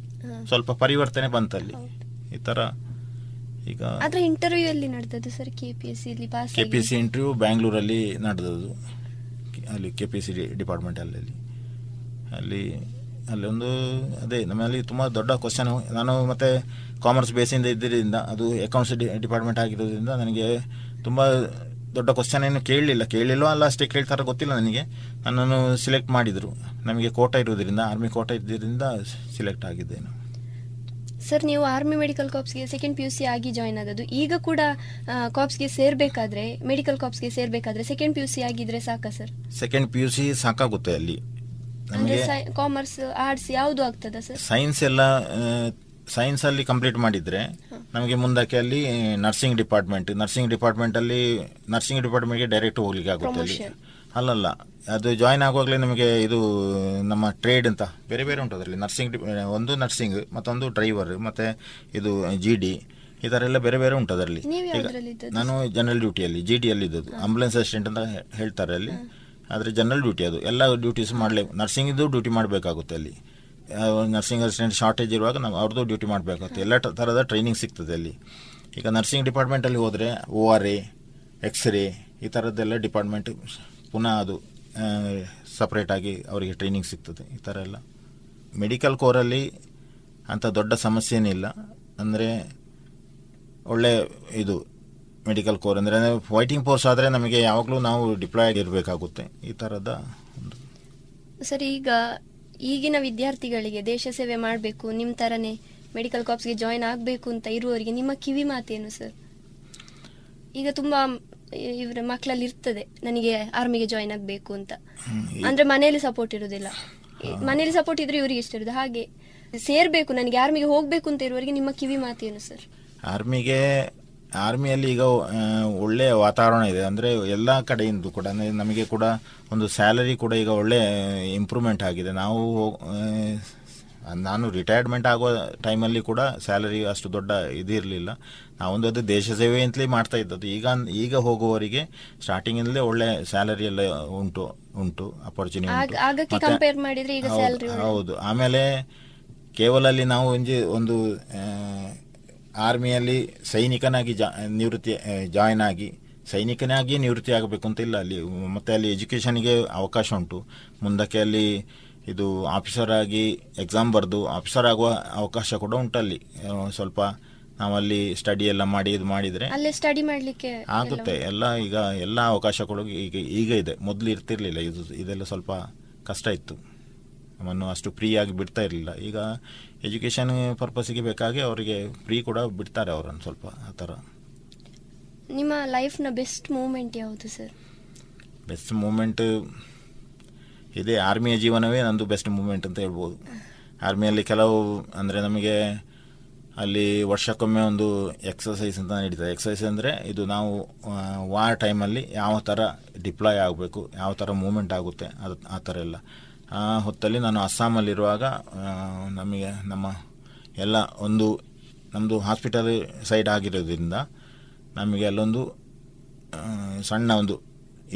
ಸ್ವಲ್ಪ ಪರಿವರ್ತನೆ ಬಂತಲ್ಲಿ. ಈ ಥರ ಈಗ ಇಂಟರ್ವ್ಯೂ ಎಲ್ಲಿ ನಡೆದದ್ದು ಸರ್? KPSC ಇಂಟರ್ವ್ಯೂ ಬ್ಯಾಂಗ್ಳೂರಲ್ಲಿ ನಡೆದದ್ದು, ಅಲ್ಲಿ KPSC ಡಿಪಾರ್ಟ್ಮೆಂಟಲ್ಲಿ. ಅಲ್ಲಿ ಒಂದು ಅದೇ ನಮ್ಮಲ್ಲಿ ತುಂಬ ದೊಡ್ಡ ಕ್ವಶನ್. ನಾನು ಮತ್ತು ಕಾಮರ್ಸ್ ಬೇಸಿಂದ ಇದ್ದರಿಂದ, ಅದು ಅಕೌಂಟ್ಸ್ ಡಿಪಾರ್ಟ್ಮೆಂಟ್ ಆಗಿರೋದ್ರಿಂದ ನನಗೆ ತುಂಬ ದೊಡ್ಡ ಕ್ವಶನ್ ಏನು ಕೇಳಲಿಲ್ಲ ಅಲ್ಲ, ಅಷ್ಟೇ ಕೇಳ್ತಾರೆ ಗೊತ್ತಿಲ್ಲ ನನಗೆ. ನನ್ನನ್ನು ಸಿಲೆಕ್ಟ್ ಮಾಡಿದರು. ನಮಗೆ ಕೋಟ ಇರೋದ್ರಿಂದ, ಆರ್ಮಿ ಕೋಟ ಇದ್ದಿದ್ದರಿಂದ ಸಿಲೆಕ್ಟ್ ಆಗಿದ್ದೇನೆ. ಸರ್, ನೀವು ಆರ್ಮಿ ಮೆಡಿಕಲ್ ಕಾರ್ಪ್ಸ್ಗೆ ಸೆಕೆಂಡ್ PUC ಆಗಿ ಜಾಯ್ನ್ ಆದದ್ದು. ಈಗ ಕೂಡ ಕಾರ್ಪ್ಸ್ಗೆ ಸೇರ್ಬೇಕಾದ್ರೆ, ಮೆಡಿಕಲ್ ಕಾರ್ಪ್ಸ್ಗೆ ಸೇರ್ಬೇಕಾದ್ರೆ ಸೆಕೆಂಡ್ PUC ಆಗಿದ್ರೆ ಸಾಕಾ ಸರ್? ಸೆಕೆಂಡ್ PUC ಸಾಕಾಗುತ್ತೆ ಅಲ್ಲಿ ನಮಗೆ. ಕಾಮರ್ಸ್, ಆರ್ಟ್ಸ್ ಯಾವುದು ಆಗ್ತದ ಸರ್? ಸೈನ್ಸ್ ಅಲ್ಲಿ ಕಂಪ್ಲೀಟ್ ಮಾಡಿದ್ರೆ ನಮಗೆ ಮುಂದಕ್ಕೆ ಅಲ್ಲಿ ನರ್ಸಿಂಗ್ ಡಿಪಾರ್ಟ್ಮೆಂಟಲ್ಲಿ ನರ್ಸಿಂಗ್ ಡಿಪಾರ್ಟ್ಮೆಂಟ್ಗೆ ಡೈರೆಕ್ಟ್ ಹೋಗ್ಲಿಕ್ಕೆ ಆಗುತ್ತೆ ಅಲ್ಲಿ. ಅಲ್ಲಲ್ಲ, ಅದು ಜಾಯಿನ್ ಆಗುವಾಗಲೇ ನಮಗೆ ಇದು ನಮ್ಮ ಟ್ರೇಡ್ ಅಂತ ಬೇರೆ ಬೇರೆ ಉಂಟು ಅದರಲ್ಲಿ. ಒಂದು ನರ್ಸಿಂಗ್, ಮತ್ತೊಂದು ಡ್ರೈವರ್, ಮತ್ತೆ ಇದು GD, ಈ ಥರ ಎಲ್ಲ ಬೇರೆ ಬೇರೆ ಉಂಟು ಅದರಲ್ಲಿ. ನಾನು ಜನರಲ್ ಡ್ಯೂಟಿಯಲ್ಲಿ GDಯಲ್ಲಿ ಇದ್ದದ್ದು, ಆಂಬುಲೆನ್ಸ್ ಅಸಿಸ್ಟೆಂಟ್ ಅಂತ ಹೇಳ್ತಾರೆ ಅಲ್ಲಿ. ಆದರೆ ಜನರಲ್ ಡ್ಯೂಟಿ, ಅದು ಎಲ್ಲ ಡ್ಯೂಟೀಸ್ ನರ್ಸಿಂಗಿದ್ದು ಡ್ಯೂಟಿ ಮಾಡಬೇಕಾಗುತ್ತೆ ಅಲ್ಲಿ. ನರ್ಸಿಂಗ್ ಅಸಿಸ್ಟೆಂಟ್ ಶಾರ್ಟೇಜ್ ಇರುವಾಗ ನಾವು ಅವ್ರದ್ದು ಡ್ಯೂಟಿ ಮಾಡಬೇಕಾಗುತ್ತೆ. ಎಲ್ಲ ಥರದ ಟ್ರೈನಿಂಗ್ ಸಿಗ್ತದೆ ಅಲ್ಲಿ. ಈಗ ನರ್ಸಿಂಗ್ ಡಿಪಾರ್ಟ್ಮೆಂಟಲ್ಲಿ ಹೋದರೆ ORA, ಎಕ್ಸ್ರೇ, ಈ ಥರದ್ದೆಲ್ಲ ಡಿಪಾರ್ಟ್ಮೆಂಟ್ ಪುನಃ ಅದು ಸಪ್ರೇಟಾಗಿ ಅವರಿಗೆ ಟ್ರೈನಿಂಗ್ ಸಿಗ್ತದೆ. ಈ ಥರ ಎಲ್ಲ ಮೆಡಿಕಲ್ ಕೋರಲ್ಲಿ ಅಂಥ ದೊಡ್ಡ ಸಮಸ್ಯೆ ಏನಿಲ್ಲ. ಅಂದರೆ ಒಳ್ಳೆ ಇದು ಮೆಡಿಕಲ್ ಕೋರ್ ಅಂದರೆ ಫೈಟಿಂಗ್ ಫೋರ್ಸ್ ಆದರೆ ನಮಗೆ ಯಾವಾಗಲೂ ನಾವು ಡಿಪ್ಲಾಯ್ ಆಗಿರಬೇಕಾಗುತ್ತೆ. ಈ ಥರದ ಸರ್, ಈಗಿನ ವಿದ್ಯಾರ್ಥಿಗಳಿಗೆ ದೇಶ ಸೇವೆ ಮಾಡಬೇಕು, ನಿಮ್ಮ ಥರನೇ ಮೆಡಿಕಲ್ ಕಾರ್ಪ್ಸ್ಗೆ ಜಾಯಿನ್ ಆಗಬೇಕು ಅಂತ ಇರುವವರಿಗೆ ನಿಮ್ಮ ಕಿವಿ ಮಾತೇನು ಸರ್? ಈಗ ತುಂಬಾ ಇವರ ಮಕ್ಕಳಲ್ಲಿ ಇರ್ತದೆ, ನನಗೆ ಆರ್ಮಿಗೆ ಜಾಯಿನ್ ಆಗಬೇಕು ಅಂತ. ಅಂದ್ರೆ ಮನೆಯಲ್ಲಿ ಸಪೋರ್ಟ್ ಇರುವುದಿಲ್ಲ. ಮನೆಯಲ್ಲಿ ಸಪೋರ್ಟ್ ಇದ್ರೆ ಇವರಿಗೆ ಇಷ್ಟ ಇರುವುದು. ಹಾಗೆ ಸೇರ್ಬೇಕು, ನನಗೆ ಆರ್ಮಿಗೆ ಹೋಗ್ಬೇಕು ಅಂತ ಇರುವವರಿಗೆ ನಿಮ್ಮ ಕಿವಿ ಮಾತೇನು ಸರ್? ಆರ್ಮಿಯಲ್ಲಿ ಈಗ ಒಳ್ಳೆಯ ವಾತಾವರಣ ಇದೆ. ಅಂದರೆ ಎಲ್ಲ ಕಡೆಯಿಂದ ಕೂಡ ನಮಗೆ ಕೂಡ ಒಂದು ಸ್ಯಾಲರಿ ಕೂಡ ಈಗ ಒಳ್ಳೆ ಇಂಪ್ರೂವ್ಮೆಂಟ್ ಆಗಿದೆ. ನಾನು ರಿಟೈರ್ಮೆಂಟ್ ಆಗೋ ಟೈಮಲ್ಲಿ ಕೂಡ ಸ್ಯಾಲರಿ ಅಷ್ಟು ದೊಡ್ಡ ಇದಿರಲಿಲ್ಲ. ನಾವೊಂದು ಅದು ದೇಶ ಸೇವೆ ಅಂತಲೇ ಮಾಡ್ತಾ ಇದ್ದದ್ದು. ಈಗ ಹೋಗುವವರಿಗೆ ಸ್ಟಾರ್ಟಿಂಗಿಂದಲೇ ಒಳ್ಳೆ ಸ್ಯಾಲರಿ ಎಲ್ಲ ಉಂಟು ಅಪರ್ಚುನಿಟಿ. ಹೌದು. ಆಮೇಲೆ ಕೇವಲ ಅಲ್ಲಿ ನಾವು ಒಂದು ಆರ್ಮಿಯಲ್ಲಿ ಸೈನಿಕನಾಗಿ ಜಾಯಿನ್ ಆಗಿ ಸೈನಿಕನಾಗಿ ನಿವೃತ್ತಿ ಆಗಬೇಕು ಅಂತ ಇಲ್ಲ ಅಲ್ಲಿ. ಮತ್ತು ಅಲ್ಲಿ ಎಜುಕೇಷನ್ಗೆ ಅವಕಾಶ ಉಂಟು. ಮುಂದಕ್ಕೆ ಅಲ್ಲಿ ಇದು ಆಫೀಸರ್ ಆಗಿ ಎಕ್ಸಾಮ್ ಬರೆದು ಆಫೀಸರ್ ಆಗುವ ಅವಕಾಶ ಕೂಡ ಉಂಟಲ್ಲಿ. ಸ್ವಲ್ಪ ನಾವಲ್ಲಿ ಸ್ಟಡಿ ಎಲ್ಲ ಮಾಡಿ ಇದು ಮಾಡಿದರೆ ಅಲ್ಲೇ ಸ್ಟಡಿ ಮಾಡಲಿಕ್ಕೆ ಆಗುತ್ತೆ. ಎಲ್ಲ ಈಗ ಎಲ್ಲ ಅವಕಾಶಗಳು ಈಗ ಇದೆ, ಮೊದಲು ಇರ್ತಿರ್ಲಿಲ್ಲ. ಇದೆಲ್ಲ ಸ್ವಲ್ಪ ಕಷ್ಟ ಇತ್ತು, ನಮ್ಮನ್ನು ಅಷ್ಟು ಫ್ರೀ ಆಗಿ ಬಿಡ್ತಾ ಇರಲಿಲ್ಲ. ಈಗ ಎಜುಕೇಷನ್ ಪರ್ಪಸ್ಸಿಗೆ ಬೇಕಾಗಿ ಅವರಿಗೆ ಫ್ರೀ ಕೂಡ ಬಿಡ್ತಾರೆ ಅವರನ್ನು ಸ್ವಲ್ಪ ಆ ಥರ. ನಿಮ್ಮ ಲೈಫ್ನ ಬೆಸ್ಟ್ ಮೂಮೆಂಟ್ ಯಾವುದು ಸರ್? ಬೆಸ್ಟ್ ಮೂಮೆಂಟ್ ಇದೆ, ಆರ್ಮಿಯ ಜೀವನವೇ ನಂದು ಬೆಸ್ಟ್ ಮೂಮೆಂಟ್ ಅಂತ ಹೇಳ್ಬೋದು. ಆರ್ಮಿಯಲ್ಲಿ ಕೆಲವು ಅಂದರೆ ನಮಗೆ ಅಲ್ಲಿ ವರ್ಷಕ್ಕೊಮ್ಮೆ ಒಂದು ಎಕ್ಸಸೈಸ್ ಅಂತ ನಡೀತದೆ. ಎಕ್ಸಸೈಸ್ ಅಂದರೆ ಇದು ನಾವು ವಾರ್ ಟೈಮಲ್ಲಿ ಯಾವ ಥರ ಡಿಪ್ಲಾಯ್ ಆಗಬೇಕು, ಯಾವ ಥರ ಮೂಮೆಂಟ್ ಆಗುತ್ತೆ ಅದು ಆ ಥರ ಎಲ್ಲ. ಆ ಹೊತ್ತಲ್ಲಿ ನಾನು ಅಸ್ಸಾಮಲ್ಲಿರುವಾಗ ನಮಗೆ ನಮ್ಮ ಎಲ್ಲ ಒಂದು ನಮ್ಮದು ಹಾಸ್ಪಿಟಲ್ ಸೈಡ್ ಆಗಿರೋದ್ರಿಂದ ನಮಗೆ ಅಲ್ಲೊಂದು ಸಣ್ಣ ಒಂದು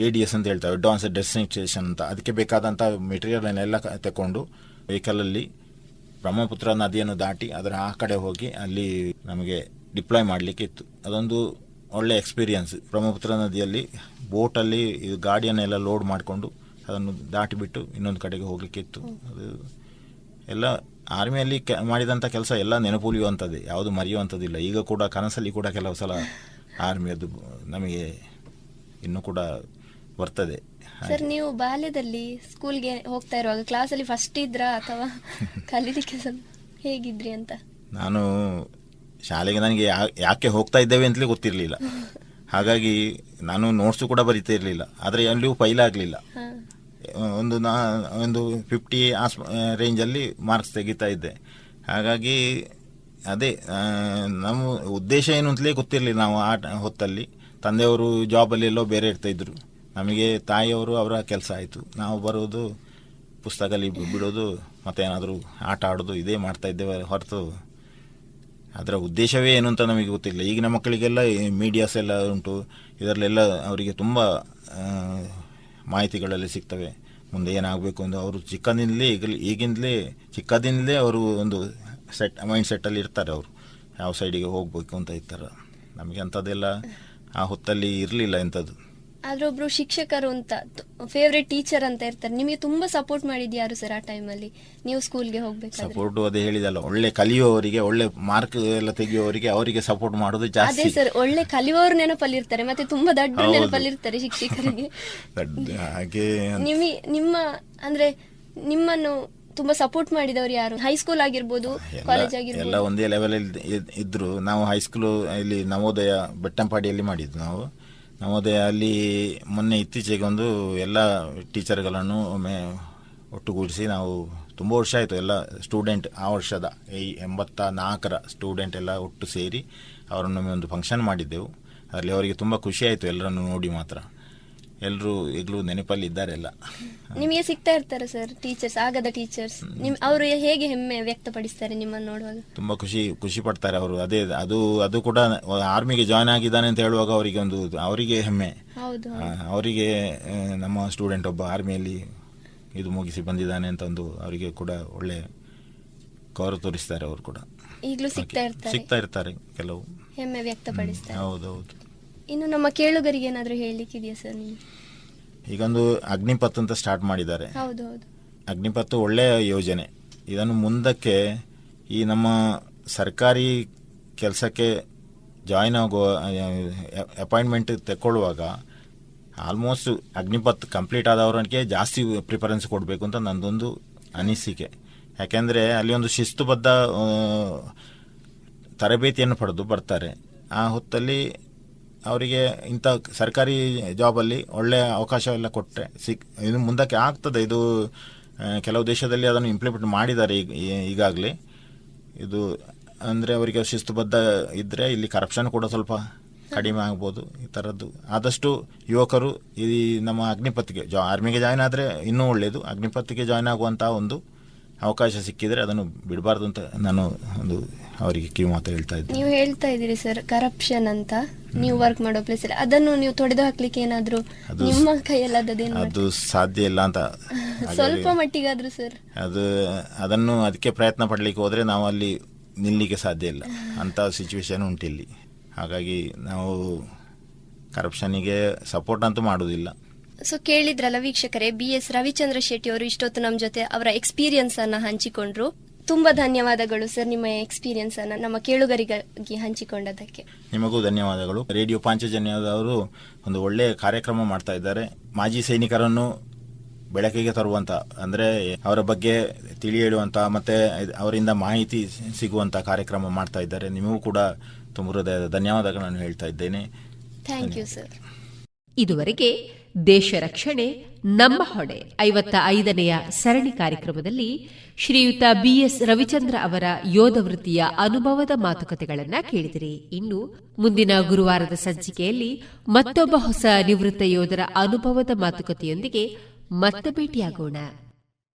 ADS ಅಂತ ಹೇಳ್ತಾರೆ, ಅಡ್ವಾನ್ಸ್ ಡೆಸ್ಟಿನೇಷನ್ ಅಂತ. ಅದಕ್ಕೆ ಬೇಕಾದಂಥ ಮೆಟೀರಿಯಲನ್ನೆಲ್ಲ ತಗೊಂಡು ವೆಹಿಕಲಲ್ಲಿ ಬ್ರಹ್ಮಪುತ್ರ ನದಿಯನ್ನು ದಾಟಿ ಅದರ ಆ ಕಡೆ ಹೋಗಿ ಅಲ್ಲಿ ನಮಗೆ ಡಿಪ್ಲಾಯ್ ಮಾಡಲಿಕ್ಕೆ ಇತ್ತು. ಅದೊಂದು ಒಳ್ಳೆ ಎಕ್ಸ್ಪೀರಿಯನ್ಸ್. ಬ್ರಹ್ಮಪುತ್ರ ನದಿಯಲ್ಲಿ ಬೋಟಲ್ಲಿ ಗಾಡಿಯನ್ನೆಲ್ಲ ಲೋಡ್ ಮಾಡಿಕೊಂಡು ಅದನ್ನು ದಾಟಿಬಿಟ್ಟು ಇನ್ನೊಂದು ಕಡೆಗೆ ಹೋಗಲಿಕ್ಕೆ ಇತ್ತು. ಅದು ಎಲ್ಲ ಆರ್ಮಿಯಲ್ಲಿ ಮಾಡಿದಂಥ ಕೆಲಸ ಎಲ್ಲ ನೆನಪುಳಿಯುವಂಥದ್ದೇ, ಯಾವುದು ಮರೆಯುವಂಥದ್ದಿಲ್ಲ. ಈಗ ಕೂಡ ಕನಸಲ್ಲಿ ಕೂಡ ಕೆಲವು ಸಲ ಆರ್ಮಿಯದ್ದು ನಮಗೆ ಇನ್ನೂ ಕೂಡ ಬರ್ತದೆ. ಸರ್, ನೀವು ಬಾಲ್ಯದಲ್ಲಿ ಸ್ಕೂಲ್ಗೆ ಹೋಗ್ತಾ ಇರುವಾಗ ಕ್ಲಾಸಲ್ಲಿ ಫಸ್ಟ್ ಇದ್ರಾ ಅಥವಾ ಕಲೀಲಿಕ್ಕೆ ಹೇಗಿದ್ರಿ ಅಂತ? ನಾನು ಶಾಲೆಗೆ ನನಗೆ ಯಾಕೆ ಹೋಗ್ತಾ ಇದ್ದೇವೆ ಅಂತಲೇ ಗೊತ್ತಿರಲಿಲ್ಲ. ಹಾಗಾಗಿ ನಾನು ನೋಟ್ಸು ಕೂಡ ಬರೀತಾ ಇರಲಿಲ್ಲ, ಆದರೆ ಅಲ್ಲಿಯೂ ಫೈಲ್ ಆಗಲಿಲ್ಲ. ಒಂದು 50 ರೇಂಜಲ್ಲಿ ಮಾರ್ಕ್ಸ್ ತೆಗಿತಾ ಇದ್ದೆ. ಹಾಗಾಗಿ ಅದೇ ನಮ್ಮ ಉದ್ದೇಶ ಏನು ಅಂತಲೇ ಗೊತ್ತಿರಲಿಲ್ಲ. ನಾವು ಆ ಹೊತ್ತಲ್ಲಿ ತಂದೆಯವರು ಜಾಬಲ್ಲಿ ಎಲ್ಲೋ ಬೇರೆ ಇರ್ತಾಯಿದ್ರು, ನಮಗೆ ತಾಯಿಯವರು ಅವರ ಕೆಲಸ ಆಯಿತು. ನಾವು ಬರೋದು ಪುಸ್ತಕದಲ್ಲಿ ಬಿಡೋದು ಮತ್ತು ಏನಾದರೂ ಆಟ ಆಡೋದು ಇದೇ ಮಾಡ್ತಾ ಇದ್ದೇವೆ ಹೊರತು ಅದರ ಉದ್ದೇಶವೇ ಏನು ಅಂತ ನಮಗೆ ಗೊತ್ತಿಲ್ಲ. ಈಗಿನ ಮಕ್ಕಳಿಗೆಲ್ಲ ಮೀಡಿಯಾಸ್ ಎಲ್ಲ ಉಂಟು, ಇದರಲ್ಲೆಲ್ಲ ಅವರಿಗೆ ತುಂಬ ಮಾಹಿತಿಗಳೆಲ್ಲ ಸಿಗ್ತವೆ. ಮುಂದೆ ಏನಾಗಬೇಕು ಅಂತ ಅವರು ಈಗಿಂದಲೇ ಚಿಕ್ಕದಿಂದಲೇ ಅವರು ಒಂದು ಮೈಂಡ್ ಸೆಟ್ಟಲ್ಲಿ ಇರ್ತಾರೆ. ಅವರು ಯಾವ ಸೈಡಿಗೆ ಹೋಗಬೇಕು ಅಂತ ಇರ್ತಾರೆ. ನಮಗೆ ಅಂಥದ್ದೆಲ್ಲ ಆ ಹೊತ್ತಲ್ಲಿ ಇರಲಿಲ್ಲ ಎಂಥದ್ದು. ಆದ್ರೆ ಒಬ್ರು ಶಿಕ್ಷಕರು ಅಂತ ಫೇವ್ರೆಟ್ ಟೀಚರ್ ಅಂತ ಇರ್ತಾರೆ, ನಿಮಗೆ ತುಂಬಾ ಸಪೋರ್ಟ್ ಮಾಡಿದ್ದು ಯಾರು ಸರ್ ಆ ಟೈಮಲ್ಲಿ ನೀವು ಸ್ಕೂಲ್ಗೆ ಹೋಗ್ಬೇಕು? ಸಪೋರ್ಟ್ ಅದೇ ಹೇಳಿದಲ್ಲ, ಒಳ್ಳೆ ಕಲಿಯುವವರಿಗೆ, ಒಳ್ಳೆ ಮಾರ್ಕ್ ಎಲ್ಲ ತೆಗೆಯುವವರಿಗೆ ಅವರಿಗೆ ಸಪೋರ್ಟ್ ಮಾಡೋದು ಜಾಸ್ತಿ. ಅದೇ ಸರ್, ಒಳ್ಳೆ ಕಲಿಯುವವರು ನೆನಪಲ್ಲಿರ್ತಾರೆ, ಮತ್ತೆ ತುಂಬಾ ದೊಡ್ಡ ನೆನಪಲ್ಲಿರ್ತಾರೆ ಶಿಕ್ಷಕರಿಗೆ. ಹಾಗೆ ನಿಮ್ಮ ಅಂದ್ರೆ ನಿಮ್ಮನ್ನು ತುಂಬಾ ಸಪೋರ್ಟ್ ಮಾಡಿದವರು ಯಾರು? ಹೈಸ್ಕೂಲ್ ಆಗಿರ್ಬೋದು, ಕಾಲೇಜ್ ಆಗಿರ್ಬೋದು? ಎಲ್ಲ ಒಂದೇ ಲೆವೆಲ್ ಇದ್ರು. ನಾವು ಹೈಸ್ಕೂಲ್ ಇಲ್ಲಿ ನವೋದಯ ಬೆಟ್ಟಂಪಾಡಿಯಲ್ಲಿ ಮಾಡಿದ್ದು. ನಾವು ನವೋದಯ ಅಲ್ಲಿ ಮೊನ್ನೆ ಇತ್ತೀಚೆಗೆ ಒಂದು ಎಲ್ಲ ಟೀಚರ್ಗಳನ್ನು ಒಮ್ಮೆ ಒಟ್ಟುಗೂಡಿಸಿ, ನಾವು ತುಂಬ ವರ್ಷ ಆಯಿತು ಎಲ್ಲ ಸ್ಟೂಡೆಂಟ್, ಆ ವರ್ಷದ 84 ಸ್ಟೂಡೆಂಟ್ ಎಲ್ಲ ಒಟ್ಟು ಸೇರಿ ಅವರನ್ನೊಮ್ಮೆ ಒಂದು ಫಂಕ್ಷನ್ ಮಾಡಿದ್ದೆವು. ಅದರಲ್ಲಿ ಅವರಿಗೆ ತುಂಬ ಖುಷಿ ಆಯಿತು ಎಲ್ಲರನ್ನು ನೋಡಿ. ಮಾತ್ರ ಎಲ್ಲರೂ ಈಗಲೂ ನೆನಪಲ್ಲಿ ಇದ್ದಾರೆ ಎಲ್ಲ. ನಿಮಗೆ ಸಿಗ್ತಾ ಇರ್ತಾರೆ ಸರ್ ಟೀಚರ್ಸ್, ಆಗದ ಟೀಚರ್ಸ್? ಅವರು ಹೇಗೆ ಹೆಮ್ಮೆ ವ್ಯಕ್ತಪಡಿಸ್ತಾರೆ ನಿಮ್ಮನ್ನು ನೋಡುವಾಗ? ತುಂಬ ಖುಷಿ ಪಡ್ತಾರೆ ಅವರು. ಅದೇ ಅದು ಕೂಡ ಆರ್ಮಿಗೆ ಜಾಯ್ನ್ ಆಗಿದ್ದಾನೆ ಅಂತ ಹೇಳುವಾಗ ಅವರಿಗೆ ಹೆಮ್ಮೆ. ಅವರಿಗೆ ನಮ್ಮ ಸ್ಟೂಡೆಂಟ್ ಒಬ್ಬ ಆರ್ಮಿಯಲ್ಲಿ ಇದು ಮುಗಿಸಿ ಬಂದಿದ್ದಾನೆ ಅಂತ ಅವರಿಗೆ ಕೂಡ ಒಳ್ಳೆ ಗೌರವ ತೋರಿಸ್ತಾರೆ. ಅವರು ಕೂಡ ಈಗಲೂ ಸಿಗ್ತಾ ಇರ್ತಾರೆ, ಕೆಲವು ಹೆಮ್ಮೆ ವ್ಯಕ್ತಪಡಿಸ್ತಾರೆ. ಹೌದೌದು. ಇನ್ನು ನಮ್ಮ ಕೇಳುಗರಿಗೆ ಏನಾದರೂ ಹೇಳಲಿಕ್ಕಿದೆಯಾ ಸರ್ ನೀವು? ಈಗೊಂದು ಅಗ್ನಿಪಥ್ ಅಂತ ಸ್ಟಾರ್ಟ್ ಮಾಡಿದ್ದಾರೆ. ಹೌದು. ಅಗ್ನಿಪಥ್ ಒಳ್ಳೆಯ ಯೋಜನೆ. ಇದನ್ನು ಮುಂದಕ್ಕೆ ಈ ನಮ್ಮ ಸರ್ಕಾರಿ ಕೆಲಸಕ್ಕೆ ಜಾಯ್ನ್ ಆಗುವ ಅಪಾಯಿಂಟ್ಮೆಂಟ್ ತಗೊಳ್ಳುವಾಗ ಆಲ್ಮೋಸ್ಟ್ ಅಗ್ನಿಪಥ್ ಕಂಪ್ಲೀಟ್ ಆದವರಿಗೆ ಜಾಸ್ತಿ ಪ್ರಿಫರೆನ್ಸ್ ಕೊಡಬೇಕು ಅಂತ ನನ್ನದೊಂದು ಅನಿಸಿಕೆ. ಯಾಕೆಂದರೆ ಅಲ್ಲಿ ಒಂದು ಶಿಸ್ತುಬದ್ಧ ತರಬೇತಿಯನ್ನು ಪಡೆದು ಬರ್ತಾರೆ. ಆ ಹೊತ್ತಲ್ಲಿ ಅವರಿಗೆ ಇಂಥ ಸರ್ಕಾರಿ ಜಾಬಲ್ಲಿ ಒಳ್ಳೆಯ ಅವಕಾಶ ಎಲ್ಲ ಕೊಟ್ಟರೆ ಇದು ಮುಂದಕ್ಕೆ ಆಗ್ತದೆ. ಇದು ಕೆಲವು ದೇಶದಲ್ಲಿ ಅದನ್ನು ಇಂಪ್ಲಿಮೆಂಟ್ ಮಾಡಿದ್ದಾರೆ ಈಗಾಗಲೇ. ಇದು ಅಂದರೆ ಅವರಿಗೆ ಶಿಸ್ತುಬದ್ಧ ಇದ್ದರೆ ಇಲ್ಲಿ ಕರಪ್ಷನ್ ಕೂಡ ಸ್ವಲ್ಪ ಕಡಿಮೆ ಆಗ್ಬೋದು. ಈ ಥರದ್ದು ಆದಷ್ಟು ಯುವಕರು ಈ ನಮ್ಮ ಅಗ್ನಿಪಥ್ಗೆ ಆರ್ಮಿಗೆ ಜಾಯ್ನ್ ಆದರೆ ಇನ್ನೂ ಒಳ್ಳೆಯದು. ಅಗ್ನಿಪಥ್ಗೆ ಜಾಯ್ನ್ ಆಗುವಂಥ ಒಂದು ಅವಕಾಶ ಸಿಕ್ಕಿದರೆ ಅದನ್ನು ಬಿಡಬಾರ್ದು ಅಂತ ನಾನು ಅವರಿಗೆ ಕಿವಿ ಮಾತು ಹೇಳ್ತಾ ಇದ್ದೀನಿ. ನೀವು ಹೇಳ್ತಾ ಇದ್ದೀರಿ ಸರ್ ಕರಪ್ಷನ್ ಅಂತ, ನೀವು ವರ್ಕ್ ಮಾಡೋ ಪ್ಲೇಸ್ ಅಲ್ಲಿ ಅದನ್ನು ನೀವು ತೊಡೆದು ಹಾಕ್ಲಿಕ್ಕೆ ಏನಾದರೂ ನಿಮ್ಮ ಕೈಯಲ್ಲಿ ಅದು ಸಾಧ್ಯ ಇಲ್ಲ ಅಂತ ಸ್ವಲ್ಪ ಮಟ್ಟಿಗಾದ್ರೂ ಸರ್ ಅದಕ್ಕೆ ಪ್ರಯತ್ನ ಪಡಲಿಕ್ಕೆ ಹೋದರೆ ನಾವು ಅಲ್ಲಿ ನಿಲ್ಲಿಕ್ಕೆ ಸಾಧ್ಯ ಇಲ್ಲ. ಅಂಥ ಸಿಚುವೇಶನ್ ಉಂಟಿಲ್ಲಿ. ಹಾಗಾಗಿ ನಾವು ಕರಪ್ಷನ್ನಿಗೆ ಸಪೋರ್ಟ್ ಅಂತೂ ಮಾಡೋದಿಲ್ಲ. ಸೊ ಕೇಳಿದ್ರಲ್ಲ ವೀಕ್ಷಕರೇ, BS ರವಿಚಂದ್ರ ಶೆಟ್ಟಿ ಅವರು ಇಷ್ಟೊತ್ತು ನಮ್ಮ ಜೊತೆ ಅವರ ಎಕ್ಸ್ಪೀರಿಯನ್ಸ್ ಅನ್ನ ಹಂಚಿಕೊಂಡ್ರು. ತುಂಬಾ ಧನ್ಯವಾದಗಳು ಸರ್, ನಿಮ್ಮ ಎಕ್ಸ್ಪೀರಿಯನ್ಸ್ ಅನ್ನ ನಮ್ಮ ಕೇಳುಗರಿಗಾಗಿ ಹಂಚಿಕೊಂಡದಕ್ಕೆ. ನಿಮಗೂ ಧನ್ಯವಾದಗಳು. ರೇಡಿಯೋ ಪಾಂಚಜನ್ಯದವರು ಒಂದು ಒಳ್ಳೆಯ ಕಾರ್ಯಕ್ರಮ ಮಾಡ್ತಾ ಇದ್ದಾರೆ. ಮಾಜಿ ಸೈನಿಕರನ್ನು ಬೆಳಕಿಗೆ ತರುವಂತ, ಅಂದ್ರೆ ಅವರ ಬಗ್ಗೆ ತಿಳಿ ಹೇಳುವಂತ ಮತ್ತೆ ಅವರಿಂದ ಮಾಹಿತಿ ಸಿಗುವಂತ ಕಾರ್ಯಕ್ರಮ ಮಾಡ್ತಾ ಇದ್ದಾರೆ. ನಿಮಗೂ ಕೂಡ ತುಂಬ ಹೃದಯದ ಧನ್ಯವಾದಗಳನ್ನು ಹೇಳ್ತಾ ಇದ್ದೇನೆ. Thank you sir. ಇದುವರೆಗೆ ದೇಶ ರಕ್ಷಣೆ ನಮ್ಮ ಹೊಣೆ 55ನೆಯ ಸರಣಿ ಕಾರ್ಯಕ್ರಮದಲ್ಲಿ ಶ್ರೀಯುತ BS ರವಿಚಂದ್ರ ಅವರ ಯೋಧ ವೃತ್ತಿಯ ಅನುಭವದ ಮಾತುಕತೆಗಳನ್ನ ಕೇಳಿದಿರಿ. ಇನ್ನು ಮುಂದಿನ ಗುರುವಾರದ ಸಂಚಿಕೆಯಲ್ಲಿ ಮತ್ತೊಬ್ಬ ಹೊಸ ನಿವೃತ್ತ ಯೋಧರ ಅನುಭವದ ಮಾತುಕತೆಯೊಂದಿಗೆ ಮತ್ತೆ ಭೇಟಿಯಾಗೋಣ.